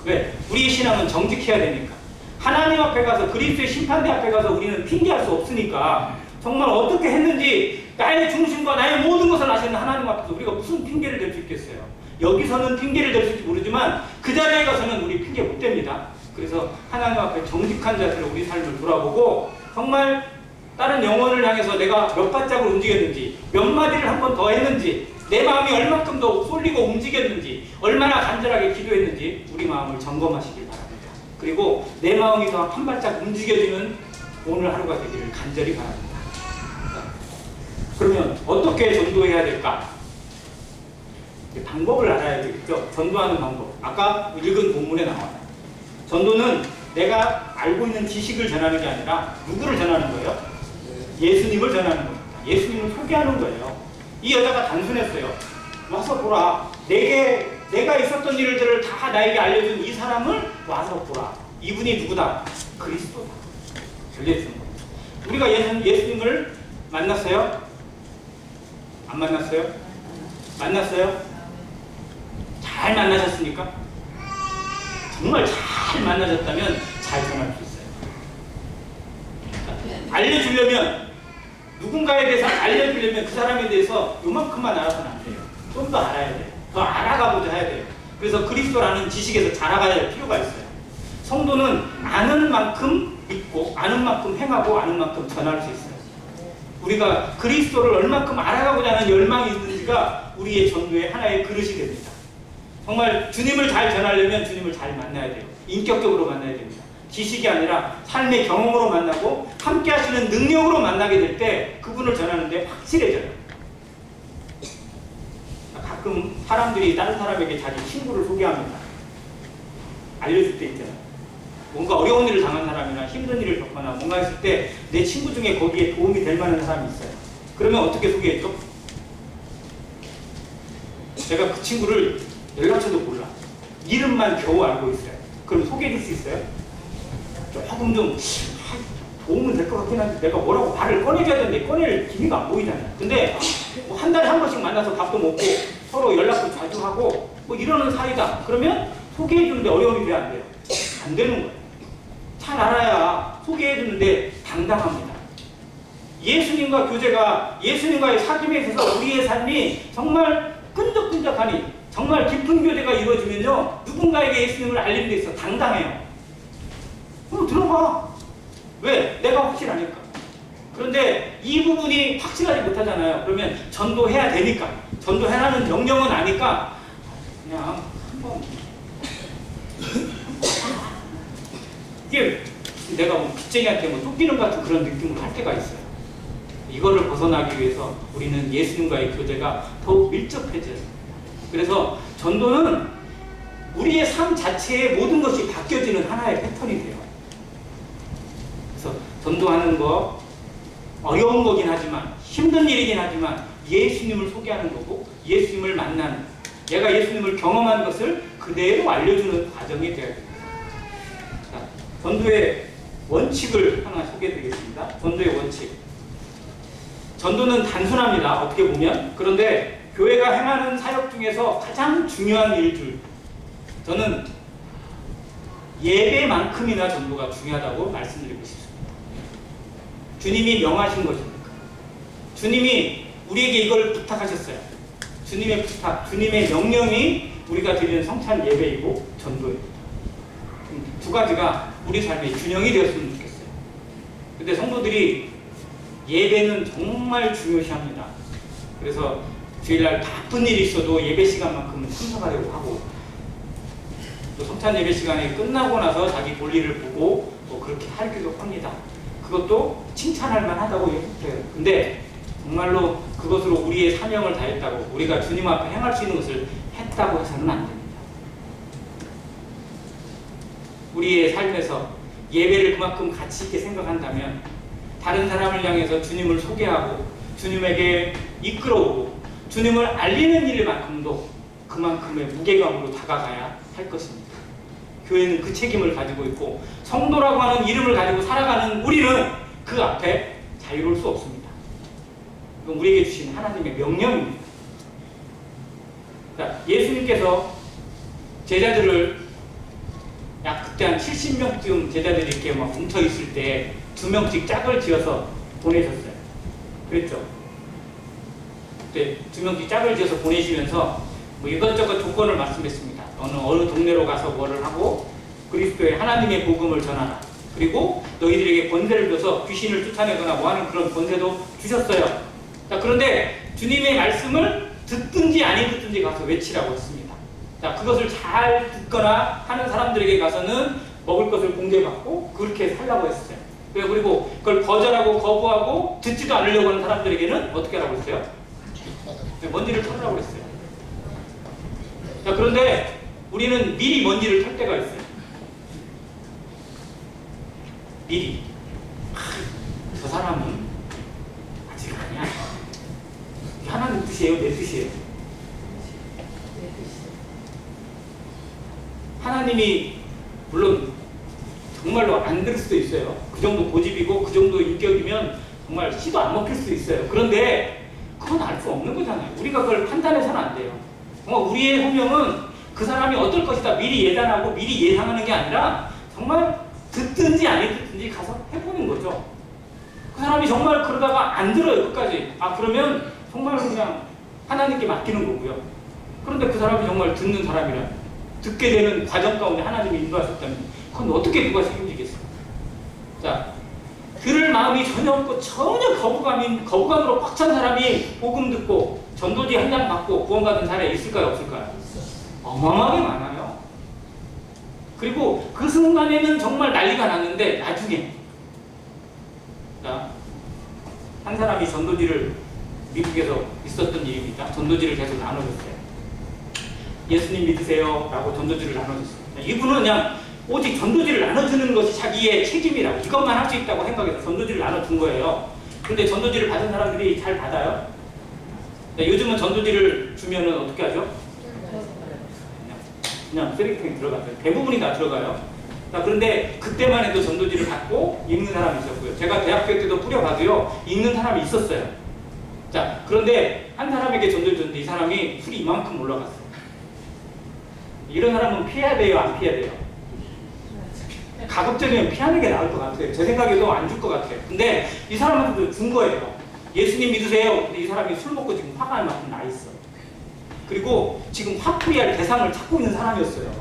왜? 우리의 신앙은 정직해야 되니까. 하나님 앞에 가서 그리스도의 심판대 앞에 가서 우리는 핑계할 수 없으니까 정말 어떻게 했는지 나의 중심과 나의 모든 것을 아시는 하나님 앞에서 우리가 무슨 핑계를 댈 수 있겠어요. 여기서는 핑계를 댈 수 있을지 모르지만 그 자리에 가서는 우리 핑계 못 댑니다. 그래서 하나님 앞에 정직한 자세로 우리 삶을 돌아보고 정말 다른 영혼을 향해서 내가 몇 발짝을 움직였는지 몇 마디를 한 번 더 했는지 내 마음이 얼마큼 더 쏠리고 움직였는지 얼마나 간절하게 기도했는지 우리 마음을 점검하시길 바랍니다. 그리고 내 마음이 더 한 발짝 움직여지는 오늘 하루가 되기를 간절히 바랍니다. 그러면 어떻게 전도해야 될까? 방법을 알아야 되겠죠. 전도하는 방법. 아까 읽은 본문에 나와요. 전도는 내가 알고 있는 지식을 전하는 게 아니라 누구를 전하는 거예요? 예수님을 전하는 겁니다. 예수님을 소개하는 거예요. 이 여자가 단순했어요. 와서 보라. 내가 있었던 일들을 다 나에게 알려준 이 사람을 와서 보라. 이분이 누구다? 그리스도다. 알려주는 겁니다. 우리가 예수님을 만났어요? 안 만났어요? 만났어요? 잘 만나셨습니까? 정말 잘 만나셨다면 잘 전할 수 있어요. 알려주려면 누군가에 대해서 알려주려면 그 사람에 대해서 요만큼만 알아서는 안 돼요. 좀 더 알아야 돼요. 더 알아가보자 해야 돼요. 그래서 그리스도라는 지식에서 자라가야 할 필요가 있어요. 성도는 아는 만큼 믿고 아는 만큼 행하고 아는 만큼 전할 수 있어요. 우리가 그리스도를 얼마큼 알아가고자 하는 열망이 있는지가 우리의 전도의 하나의 그릇이 됩니다. 정말 주님을 잘 전하려면 주님을 잘 만나야 돼요. 인격적으로 만나야 됩니다. 지식이 아니라 삶의 경험으로 만나고 함께 하시는 능력으로 만나게 될 때 그분을 전하는데 확실해져요. 가끔 사람들이 다른 사람에게 자기 친구를 소개합니다. 알려줄 때 있잖아요. 뭔가 어려운 일을 당한 사람이나 힘든 일을 겪거나 뭔가 했을 때 내 친구 중에 거기에 도움이 될 만한 사람이 있어요. 그러면 어떻게 소개했죠? 제가 그 친구를 연락처도 몰라. 이름만 겨우 알고 있어요. 그럼 소개해 줄 수 있어요? 조금 좀 도움은 될 것 같긴 한데 내가 뭐라고 말을 꺼내줘야 되는데 꺼낼 기미가 안 보이잖아요. 근데 뭐 한 달에 한 번씩 만나서 밥도 먹고 서로 연락도 자주 하고 뭐 이러는 사이다. 그러면 소개해 주는데 어려움이 왜 안 돼요? 안 되는 거예요. 잘 알아야 소개해 주는데 당당합니다. 예수님과 교제가 예수님과의 사귐에 있어서 우리의 삶이 정말 끈적끈적하니 정말 깊은 교제가 이루어지면요 누군가에게 예수님을 알리는 데 있어서 당당해요. 그럼 들어봐. 왜? 내가 확실하니까. 그런데 이 부분이 확실하지 못하잖아요. 그러면 전도해야 되니까 전도해라는 명령은 아니까 그냥 한번 이게 내가 뭐 빚쟁이한테 뭐 쫓기는 것 같은 그런 느낌을 할 때가 있어요. 이거를 벗어나기 위해서 우리는 예수님과의 교제가 더욱 밀접해져요. 그래서 전도는 우리의 삶 자체의 모든 것이 바뀌어지는 하나의 패턴이 돼요. 그래서 전도하는 거 어려운 거긴 하지만 힘든 일이긴 하지만 예수님을 소개하는 거고 예수님을 만나는 내가 예수님을 경험한 것을 그대로 알려주는 과정이 되어야 됩니다. 자, 전도의 원칙을 하나 소개해드리겠습니다. 전도의 원칙. 전도는 단순합니다. 어떻게 보면. 그런데 교회가 행하는 사역 중에서 가장 중요한 일 중 저는 예배만큼이나 전도가 중요하다고 말씀드리고 싶습니다. 주님이 명하신 것입니까? 주님이 우리에게 이걸 부탁하셨어요. 주님의 부탁, 주님의 명령이 우리가 드리는 성찬 예배이고 전도입니다. 두 가지가 우리 삶의 균형이 되었으면 좋겠어요. 근데 성도들이 예배는 정말 중요시합니다. 그래서 주일날 바쁜 일이 있어도 예배 시간만큼은 참석하려고 하고 또 성찬 예배 시간이 끝나고 나서 자기 볼일을 보고 뭐 그렇게 하기도 합니다. 그것도 칭찬할 만하다고 생각해요. 근데 정말로 그것으로 우리의 사명을 다했다고 우리가 주님 앞에 행할 수 있는 것을 했다고 해서는 안 됩니다. 우리의 삶에서 예배를 그만큼 가치 있게 생각한다면 다른 사람을 향해서 주님을 소개하고 주님에게 이끌어오고 주님을 알리는 일만큼도 그만큼의 무게감으로 다가가야 할 것입니다. 교회는 그 책임을 가지고 있고 성도라고 하는 이름을 가지고 살아가는 우리는 그 앞에 자유로울 수 없습니다. 이건 우리에게 주신 하나님의 명령입니다. 자, 예수님께서 제자들을 약 그때 한 70명쯤 제자들이 이렇게 막 뭉쳐 있을 때 2명씩 짝을 지어서 보내셨어요. 그랬죠? 그때 2명씩 짝을 지어서 보내시면서 뭐 이것저것 조건을 말씀했습니다. 어느 동네로 가서 뭐를 하고 그리스도의 하나님의 복음을 전하라. 그리고 너희들에게 권세를 줘서 귀신을 쫓아내거나 뭐 하는 그런 권세도 주셨어요. 자, 그런데 주님의 말씀을 듣든지 아니 듣든지 가서 외치라고 했습니다. 자, 그것을 잘 듣거나 하는 사람들에게 가서는 먹을 것을 공개받고 그렇게 살라고 했어요. 그리고 그걸 거절하고 거부하고 듣지도 않으려고 하는 사람들에게는 어떻게 하라고 했어요? 먼지를 털으라고 했어요. 자, 그런데 우리는 미리 먼지를 털 때가 있어요. 미리. 저 사람은 아직 아니야. 하나님 뜻이에요? 내 뜻이에요? 하나님이 물론 정말로 안 들을 수도 있어요. 그 정도 고집이고 그 정도 인격이면 정말 씨도 안 먹힐 수도 있어요. 그런데 그건 알 수 없는 거잖아요. 우리가 그걸 판단해서는 안 돼요. 정말 우리의 소명은 그 사람이 어떨 것이다 미리 예단하고 미리 예상하는 게 아니라 정말 듣든지 아니 듣든지 가서 해보는 거죠. 그 사람이 정말 그러다가 안 들어요 끝까지. 아, 그러면 정말 그냥 하나님께 맡기는 거고요. 그런데 그 사람이 정말 듣는 사람이라 듣게 되는 과정 가운데 하나님이 인도하셨다면 그건 어떻게 누가 책임지겠어? 자, 들을 마음이 전혀 없고 전혀 거부감으로 꽉 찬 사람이 복음 듣고 전도지 한 장 받고 구원받은 사례 있을까요? 없을까요? 어마어마하게 많아요. 그리고 그 순간에는 정말 난리가 났는데 나중에 자, 한 사람이 전도지를 미국에서 있었던 일입니다. 전도지를 계속 나눠줬어요. 예수님 믿으세요 라고 전도지를 나눠줬어요. 이분은 그냥 오직 전도지를 나눠주는 것이 자기의 책임이라고 이것만 할 수 있다고 생각해서 전도지를 나눠준 거예요. 그런데 전도지를 받은 사람들이 잘 받아요? 요즘은 전도지를 주면은 어떻게 하죠? 그냥 쓰레기통에 들어가요. 대부분이 다 들어가요. 자, 그런데 그때만 해도 전도지를 받고 읽는 사람이 있었고요. 제가 대학교 때도 뿌려봐도요, 읽는 사람이 있었어요. 자, 그런데 한 사람에게 전도를 줬는데 이 사람이 술이 이만큼 올라갔어요. 이런 사람은 피해야 돼요? 안 피해야 돼요? 가급적이면 피하는 게 나을 것 같아요. 제 생각에도 안 줄 것 같아요. 근데 이 사람한테도 준 거예요. 예수님 믿으세요. 근데 이 사람이 술 먹고 지금 화가 날 만큼 나 있어. 그리고 지금 화풀이할 대상을 찾고 있는 사람이었어요.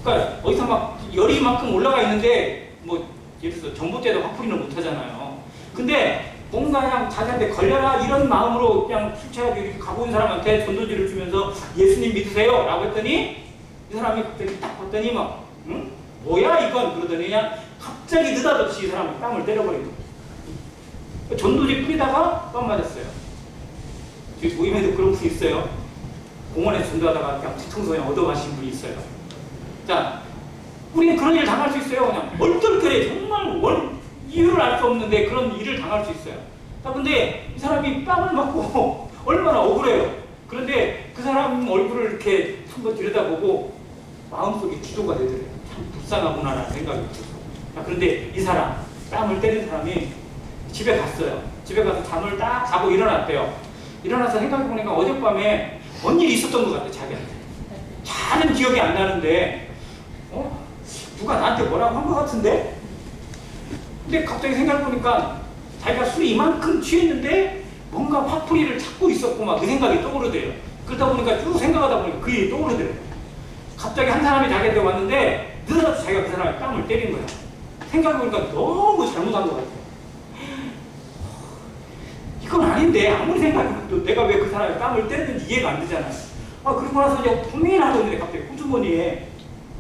그러니까 어디서 막 열이 만큼 올라가 있는데 뭐 예를 들어서 전봇대도 화풀이는 못 하잖아요. 근데 뭔가 그냥 자기한테 걸려라 이런 마음으로 그냥 술 취하고 이렇게 가고 있는 사람한테 전도지를 주면서 예수님 믿으세요 라고 했더니 이 사람이 갑자기 딱 봤더니 막 응? 뭐야 이건 그러더니 그냥 갑자기 느닷없이 이 사람이 뺨을 때려버린 거예요. 전도지 뿌리다가 뺨 맞았어요. 저희 모임에도 그런 분이 있어요. 공원에서 전도하다가 그냥 뒤통수 그냥 얻어마신 분이 있어요. 자, 우리는 그런 일 당할 수 있어요. 그냥 얼떨결에 정말 이유를 알 수 없는데 그런 일을 당할 수 있어요. 자, 근데 이 사람이 뺨을 맞고 얼마나 억울해요. 그런데 그 사람 얼굴을 이렇게 한번 들여다보고 마음속에 기도가 되더래요. 참 불쌍하구나라는 생각이 들어서. 자, 그런데 이 사람, 뺨을 때린 사람이 집에 갔어요. 집에 가서 잠을 딱 자고 일어났대요. 일어나서 생각해보니까 어젯밤에 뭔 일이 있었던 것 같아, 자기한테. 잘은 기억이 안 나는데 누가 나한테 뭐라고 한 것 같은데? 근데 갑자기 생각해보니까 자기가 술이 이만큼 취했는데 뭔가 화풀이를 찾고 있었고 막 그 생각이 떠오르더래요. 그러다 보니까 쭉 생각하다 보니까 그 일이 떠오르더래요. 갑자기 한 사람이 자기한테 왔는데 늦어서 자기가 그 사람의 뺨을 때린 거야. 생각해보니까 너무 잘못한 것 같아요. 이건 아닌데 아무리 생각해도 내가 왜 그 사람의 뺨을 때렸는지 이해가 안 되잖아요. 그러고 나서 이제 고민하고 있는데 갑자기 호주머니에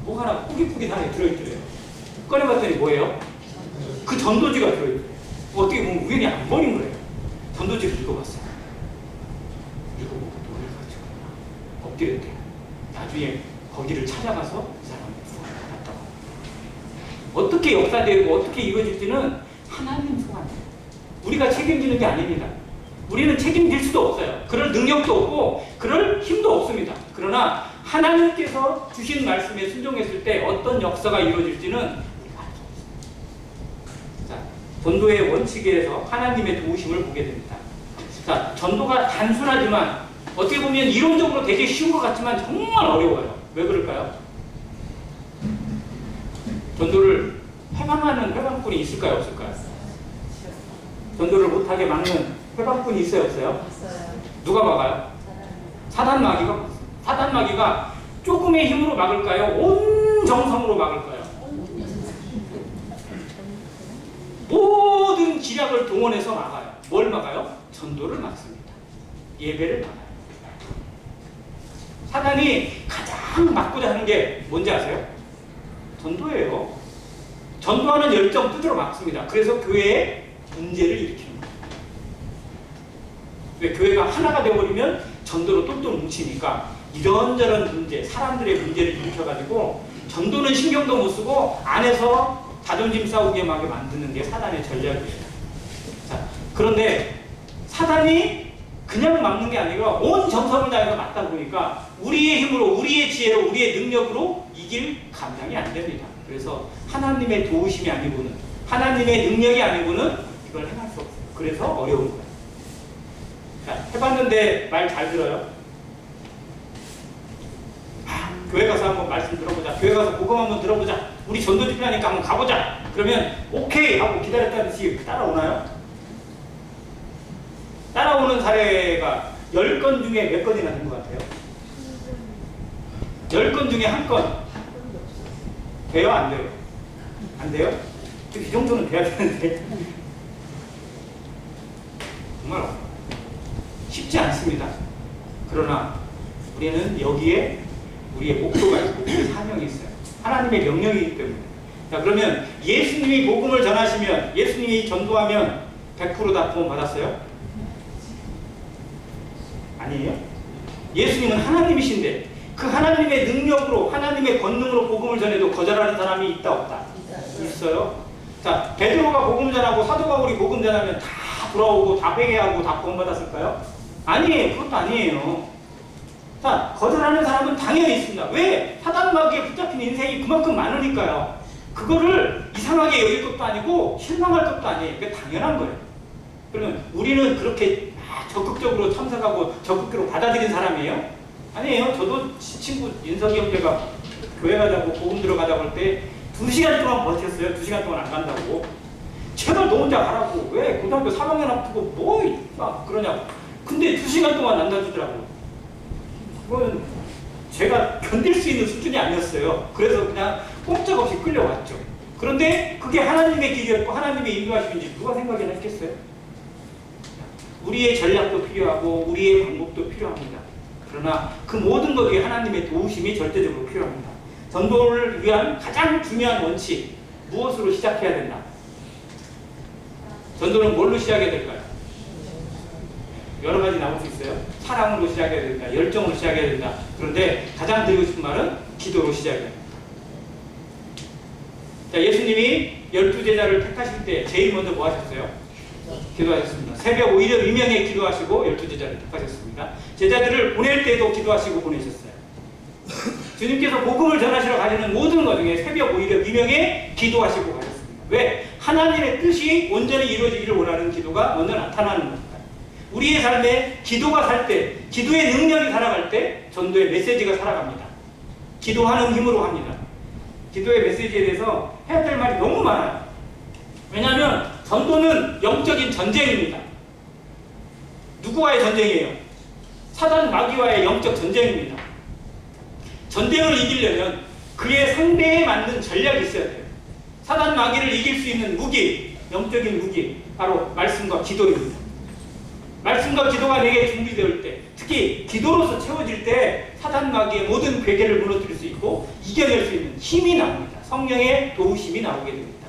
뭐 하나 꾸깃꾸깃하게 들어있더래요. 꺼내봤더니 뭐예요? 그 전도지가 들어있더래요. 어떻게 보면 우연히 안 버린 거예요. 전도지를 읽어봤어요. 읽어보고 노래를 가지고 엎드렸대요. 나중에 거기를 찾아가서 그 사람을 구원을 받았다고. 어떻게 역사되고 어떻게 이루어질지는 하나님 소관이에요. 우리가 책임지는 게 아닙니다. 우리는 책임질 수도 없어요. 그럴 능력도 없고 그럴 힘도 없습니다. 그러나 하나님께서 주신 말씀에 순종했을 때 어떤 역사가 이루어질지는 우리가 알 수 없습니다. 자, 전도의 원칙에서 하나님의 도우심을 보게 됩니다. 자, 전도가 단순하지만 어떻게 보면 이론적으로 되게 쉬운 것 같지만 정말 어려워요. 왜 그럴까요? 전도를 해방하는 해방꾼이 있을까요? 없을까요? 전도를 못하게 막는 해방꾼이 있어요? 없어요? 누가 막아요? 사단마귀가 조금의 힘으로 막을까요? 온 정성으로 막을까요? 모든 기략을 동원해서 막아요. 뭘 막아요? 전도를 막습니다. 예배를 막아요. 사단이 가장 막고자 하는 게 뭔지 아세요? 전도예요. 전도하는 열정 뜯으러 막습니다. 그래서 교회에 문제를 일으키는 거예요. 왜? 교회가 하나가 되어버리면 전도로 똘똘 뭉치니까 이런저런 문제, 사람들의 문제를 일으켜가지고 전도는 신경도 못 쓰고 안에서 자존심 싸우게 막 만드는 게 사단의 전략이에요. 자, 그런데 사단이 그냥 막는 게 아니라 온 정성을 다해서 막다 보니까 우리의 힘으로, 우리의 지혜로, 우리의 능력으로 이길 감당이 안 됩니다. 그래서 하나님의 도우심이 아니고는, 하나님의 능력이 아니고는 이걸 행할 수 없어요. 그래서 어려운 거예요. 자, 해봤는데 말 잘 들어요? 교회 가서 한번 말씀 들어보자. 교회 가서 복음 한번 들어보자. 우리 전도 집회하니까 한번 가보자. 그러면 오케이 하고 기다렸다듯이 따라오나요? 따라오는 사례가 10건 중에 몇 건이나 된 것 같아요? 10건 중에 한 건. 돼요? 안 돼요? 안 돼요? 이 정도는 돼야 되는데 정말 쉽지 않습니다. 그러나 우리는 여기에 우리의 목표가 있고 우리의 사명이 있어요. 하나님의 명령이기 때문에. 자, 그러면 예수님이 복음을 전하시면, 예수님이 전도하면 100% 구원 받았어요? 아니에요? 예수님은 하나님이신데 그 하나님의 능력으로, 하나님의 권능으로 복음을 전해도 거절하는 사람이 있다 없다? 있어요. 자, 베드로가 복음 전하고 사도 바울이 복음 전하면 다 돌아오고 다 회개하고 다 구원 받았을까요? 아니에요. 그것도 아니에요. 자, 거절하는 사람은 당연히 있습니다. 왜? 사단 마귀에 붙잡힌 인생이 그만큼 많으니까요. 그거를 이상하게 여길 것도 아니고 실망할 것도 아니에요. 그게 당연한 거예요. 그러면 우리는 그렇게 적극적으로 참석하고 적극적으로 받아들인 사람이에요? 아니에요. 저도 친구 윤석이 형제가 교회 가자고 복음 들어가자고 할 때 2시간 동안 버텼어요. 2시간 동안 안 간다고. 제발 너 혼자 가라고. 왜? 고등학교 3학년 앞두고 뭐 막 그러냐고. 근데 2시간 동안 안 놔주더라고요. 그건 제가 견딜 수 있는 수준이 아니었어요. 그래서 그냥 꼼짝없이 끌려왔죠. 그런데 그게 하나님의 길이었고 하나님의 인도하심인지 누가 생각이나 했겠어요? 우리의 전략도 필요하고 우리의 방법도 필요합니다. 그러나 그 모든 것 위에 하나님의 도우심이 절대적으로 필요합니다. 전도를 위한 가장 중요한 원칙, 무엇으로 시작해야 된다? 전도는 뭘로 시작해야 될까요? 여러 가지 나올 수 있어요. 사랑으로 시작해야 된다. 열정으로 시작해야 된다. 그런데 가장 드리고 싶은 말은 기도로 시작해야 된다. 자, 예수님이 12제자를 택하실 때 제일 먼저 뭐 하셨어요? 기도하셨습니다. 새벽 오히려 미명에 기도하시고 12제자를 택하셨습니다. 제자들을 보낼 때도 기도하시고 보내셨어요. 주님께서 복음을 전하시러 가시는 모든 것 중에 새벽 오히려 미명에 기도하시고 가셨습니다. 왜? 하나님의 뜻이 온전히 이루어지기를 원하는 기도가 먼저 나타나는 겁니다. 우리의 삶에 기도가 살 때, 기도의 능력이 살아갈 때 전도의 메시지가 살아갑니다. 기도하는 힘으로 합니다. 기도의 메시지에 대해서 해야 될 말이 너무 많아요. 왜냐하면 전도는 영적인 전쟁입니다. 누구와의 전쟁이에요? 사단 마귀와의 영적 전쟁입니다. 전쟁을 이기려면 그의 상대에 맞는 전략이 있어야 돼요. 사단 마귀를 이길 수 있는 무기, 영적인 무기, 바로 말씀과 기도입니다. 말씀과 기도가 내게 준비되을 때, 특히 기도로서 채워질 때 사단 마귀의 모든 괴계를 무너뜨릴 수 있고 이겨낼 수 있는 힘이 나옵니다. 성령의 도우심이 나오게 됩니다.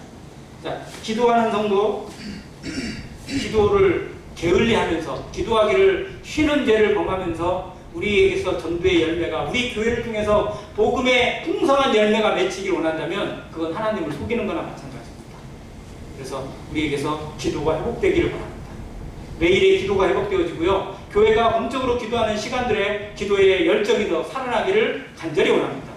자, 기도하는 성도, 기도를 게을리하면서 기도하기를 쉬는 죄를 범하면서 우리에게서 전도의 열매가, 우리 교회를 통해서 복음의 풍성한 열매가 맺히기를 원한다면 그건 하나님을 속이는 거나 마찬가지입니다. 그래서 우리에게서 기도가 회복되기를 바랍니다. 매일의 기도가 회복되어지고요. 교회가 공적으로 기도하는 시간들에 기도의 열정이 더 살아나기를 간절히 원합니다.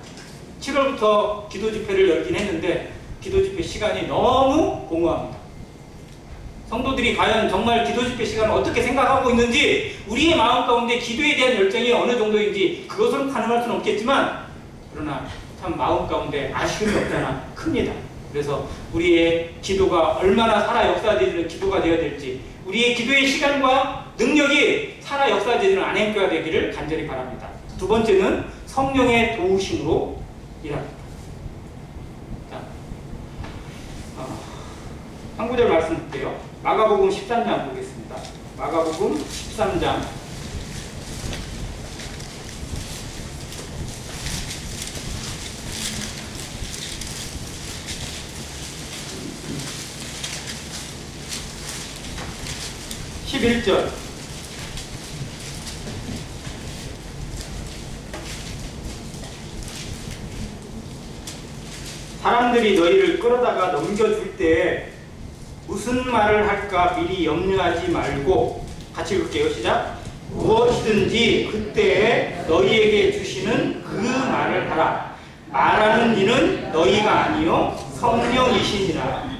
7월부터 기도 집회를 열긴 했는데 기도 집회 시간이 너무 공허합니다. 성도들이 과연 정말 기도 집회 시간을 어떻게 생각하고 있는지, 우리의 마음 가운데 기도에 대한 열정이 어느 정도인지 그것으로 가늠할 수는 없겠지만, 그러나 참 마음 가운데 아쉬움이 없잖아 큽니다. 그래서 우리의 기도가 얼마나 살아 역사되는 기도가 되어야 될지, 우리의 기도의 시간과 능력이 살아 역사되는 안행교가 되기를 간절히 바랍니다. 두 번째는 성령의 도우심으로 일합니다. 자, 한 구절 말씀드릴게요. 마가복음 13장 보겠습니다. 마가복음 13장 11절. 사람들이 너희를 끌어다가 넘겨줄 때 무슨 말을 할까 미리 염려하지 말고, 같이 읽을게요. 시작. 무엇이든지 그때에 너희에게 주시는 그 말을 하라. 말하는 이는 너희가 아니요 성령이시니라. 아멘.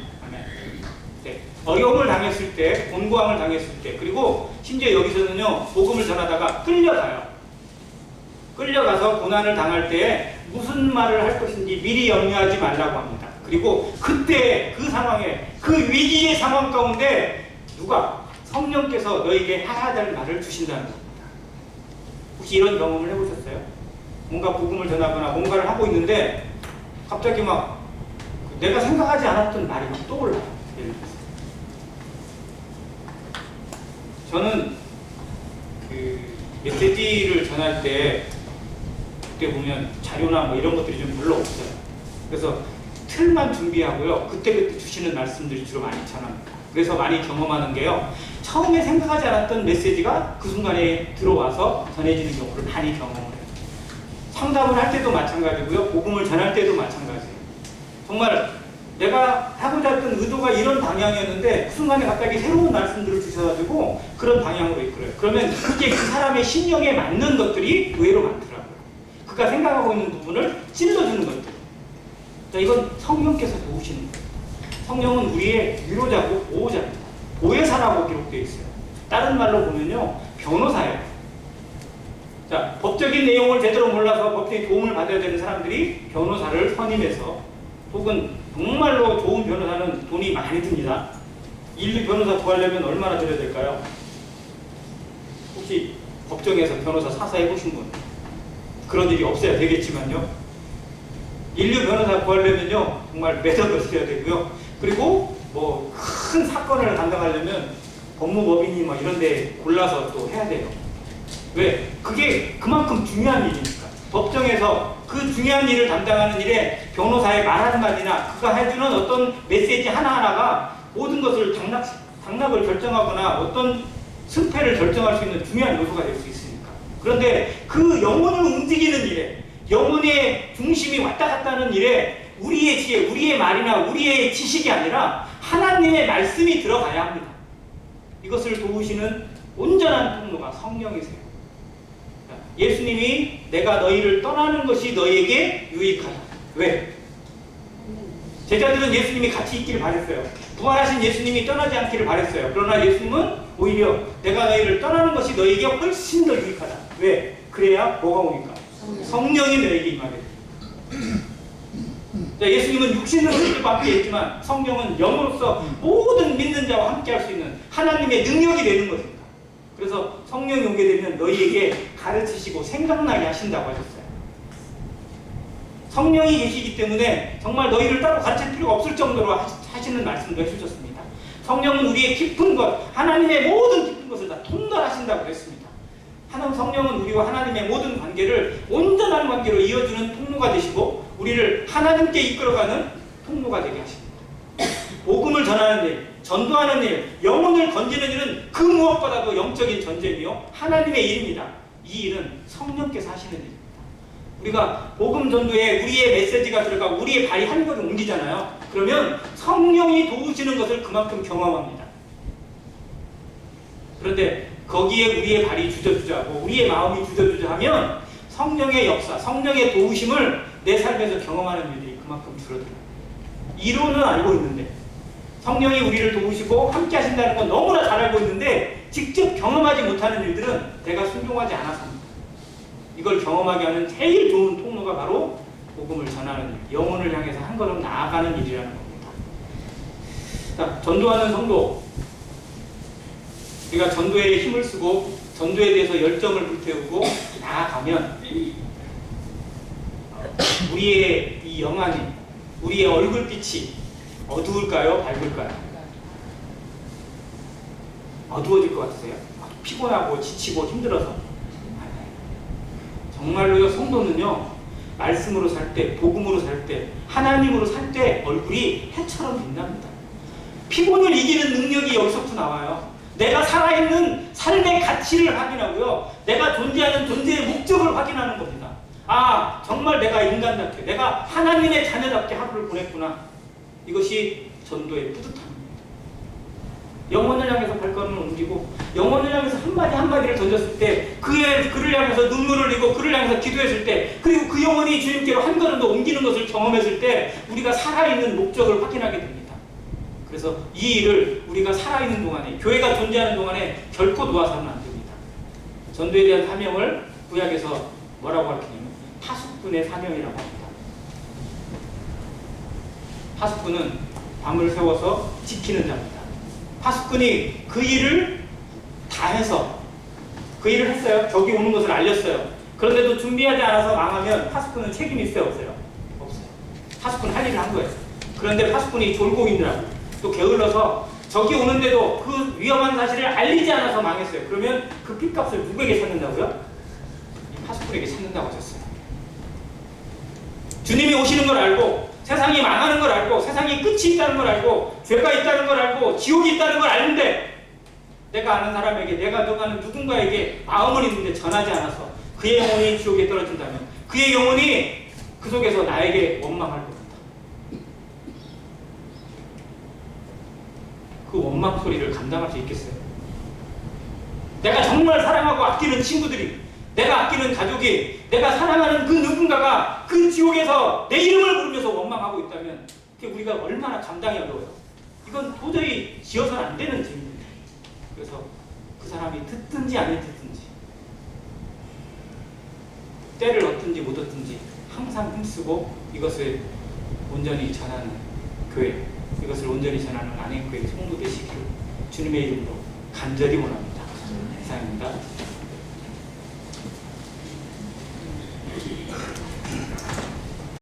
네. 어려움을 당했을 때, 곤고함을 당했을 때, 그리고 심지어 여기서는요 복음을 전하다가 끌려가서 고난을 당할 때에 무슨 말을 할 것인지 미리 염려하지 말라고 합니다. 그리고 그때 그 상황에, 그 위기의 상황 가운데 누가? 성령께서 너에게 해야 될 말을 주신다는 겁니다. 혹시 이런 경험을 해보셨어요? 뭔가 복음을 전하거나 뭔가를 하고 있는데 갑자기 막 내가 생각하지 않았던 말이 막 떠올라요. 예를 들어서. 저는 그 메시지를 전할 때 그때 보면 자료나 뭐 이런 것들이 좀 별로 없어요. 그래서 틀만 준비하고요. 그때그때 주시는 말씀들이 주로 많이 전합니다. 그래서 많이 경험하는 게요. 처음에 생각하지 않았던 메시지가 그 순간에 들어와서 전해지는 경우를 많이 경험을 해요. 상담을 할 때도 마찬가지고요. 복음을 전할 때도 마찬가지예요. 정말 내가 하고자 했던 의도가 이런 방향이었는데 그 순간에 갑자기 새로운 말씀들을 주셔가지고 그런 방향으로 이끌어요. 그러면 그게 그 사람의 심령에 맞는 것들이 의외로 많더라고요. 그가 생각하고 있는 부분을 찔러주는 것들. 자, 이건 성령께서 도우시는 거예요. 성령은 우리의 위로자고 보호자입니다. 보혜사라고 기록되어 있어요. 다른 말로 보면요, 변호사예요. 자, 법적인 내용을 제대로 몰라서 법적인 도움을 받아야 되는 사람들이 변호사를 선임해서, 혹은 정말로 좋은 변호사는 돈이 많이 듭니다. 인류 변호사 구하려면 얼마나 들여야 될까요? 혹시 법정에서 변호사 사서 해보신 분? 그런 일이 없어야 되겠지만요. 인류 변호사 구하려면요, 정말 매덕을 쓰셔야 되고요. 그리고 뭐 큰 사건을 담당하려면 법무법인이 뭐 이런 데 골라서 또 해야 돼요. 왜? 그게 그만큼 중요한 일이니까. 법정에서 그 중요한 일을 담당하는 일에 변호사의 말 한마디나 그가 해주는 어떤 메시지 하나하나가 모든 것을 당락을 결정하거나 어떤 승패를 결정할 수 있는 중요한 요소가 될 수 있으니까. 그런데 그 영혼을 움직이는 일에, 영혼의 중심이 왔다 갔다 하는 일에 우리의 지혜, 우리의 말이나 우리의 지식이 아니라 하나님의 말씀이 들어가야 합니다. 이것을 도우시는 온전한 통로가 성령이세요. 예수님이 내가 너희를 떠나는 것이 너희에게 유익하다. 왜? 제자들은 예수님이 같이 있기를 바랬어요. 부활하신 예수님이 떠나지 않기를 바랬어요. 그러나 예수님은 오히려 내가 너희를 떠나는 것이 너희에게 훨씬 더 유익하다. 왜? 그래야 뭐가 오니까? 성령이 너희에게 임하게 됩니다. 자, 예수님은 육신으로 우리와 함께 있지만 성령은 영으로서 모든 믿는 자와 함께 할 수 있는 하나님의 능력이 되는 것입니다. 그래서 성령이 오게 되면 너희에게 가르치시고 생각나게 하신다고 하셨어요. 성령이 계시기 때문에 정말 너희를 따로 가르칠 필요가 없을 정도로 하시는 말씀도 해주셨습니다. 성령은 우리의 깊은 것, 하나님의 모든 깊은 것을 다 통달하신다고 했습니다. 성령은 우리와 하나님의 모든 관계를 온전한 관계로 이어주는 통로가 되시고 우리를 하나님께 이끌어가는 통로가 되게 하십니다. 복음을 전하는 일, 전도하는 일, 영혼을 건지는 일은 그 무엇보다도 영적인 전쟁이요 하나님의 일입니다. 이 일은 성령께서 하시는 일입니다. 우리가 복음 전도에 우리의 메시지가 들어가고 우리의 발이 한 걸음 옮기잖아요. 그러면 성령이 도우시는 것을 그만큼 경험합니다. 그런데 거기에 우리의 발이 주저주저하고 우리의 마음이 주저주저하면 성령의 역사, 성령의 도우심을 내 삶에서 경험하는 일들이 그만큼 줄어들어요. 이론은 알고 있는데 성령이 우리를 도우시고 함께 하신다는 건 너무나 잘 알고 있는데 직접 경험하지 못하는 일들은 내가 순종하지 않아서입니다. 이걸 경험하게 하는 제일 좋은 통로가 바로 복음을 전하는 일, 영혼을 향해서 한 걸음 나아가는 일이라는 겁니다. 자, 전도하는 성도, 우리가 전도에 힘을 쓰고 전도에 대해서 열정을 불태우고 나아가면 우리의 이 영안이, 우리의 얼굴빛이 어두울까요? 밝을까요? 어두워질 것 같으세요? 피곤하고 지치고 힘들어서. 정말로요, 성도는요, 말씀으로 살 때, 복음으로 살 때, 하나님으로 살 때 얼굴이 해처럼 빛납니다. 피곤을 이기는 능력이 여기서부터 나와요. 내가 살아있는 삶의 가치를 확인하고요, 내가 존재하는 존재의 목적을 확인하는 겁니다. 아, 정말 내가 인간답게, 내가 하나님의 자녀답게 하루를 보냈구나. 이것이 전도의 뿌듯함입니다. 영혼을 향해서 발걸음을 옮기고 영혼을 향해서 한마디 한마디를 던졌을 때 그를 향해서 눈물을 흘리고 그를 향해서 기도했을 때, 그리고 그 영혼이 주님께로 한 걸음 더 옮기는 것을 경험했을 때 우리가 살아있는 목적을 확인하게 됩니다. 그래서 이 일을 우리가 살아있는 동안에, 교회가 존재하는 동안에 결코 놓아서는 안 됩니다. 전도에 대한 사명을 구약에서 뭐라고 가르치냐면 파수꾼의 사명이라고 합니다. 파수꾼은 밤을 세워서 지키는 자입니다. 파수꾼이 그 일을 다 해서 그 일을 했어요. 적이 오는 것을 알렸어요. 그런데도 준비하지 않아서 망하면 파수꾼은 책임이 있어요? 없어요? 없어요. 파수꾼은 할 일을 한 거예요. 그런데 파수꾼이 졸고 있느라고 또 게을러서 적이 오는데도 그 위험한 사실을 알리지 않아서 망했어요. 그러면 그 핏값을 누구에게 찾는다고요? 이 파수꾼에게 찾는다고 하셨어요. 주님이 오시는 걸 알고 세상이 망하는 걸 알고 세상에 끝이 있다는 걸 알고 죄가 있다는 걸 알고 지옥이 있다는 걸 아는데 내가 아는 사람에게 내가 아는 누군가에게 마음을 있는데 전하지 않아서 그의 영혼이 지옥에 떨어진다면 그의 영혼이 그 속에서 나에게 원망할 겁니다. 그 원망 소리를 감당할 수 있겠어요? 내가 정말 사랑하고 아끼는 친구들이, 내가 아끼는 가족이, 내가 사랑하는 그 누군가가 그 지옥에서 내 이름을 부르면서 원망하고 있다면 그게 우리가 얼마나 감당이 어려워요. 이건 도저히 지어서는 안 되는 질문입니다. 그래서 그 사람이 듣든지 안 듣든지 때를 얻든지 못 얻든지 항상 힘쓰고 이것을 온전히 전하는 교회, 이것을 온전히 전하는 안행교회 성도 되시기를 주님의 이름으로 간절히 원합니다. 이상입니다.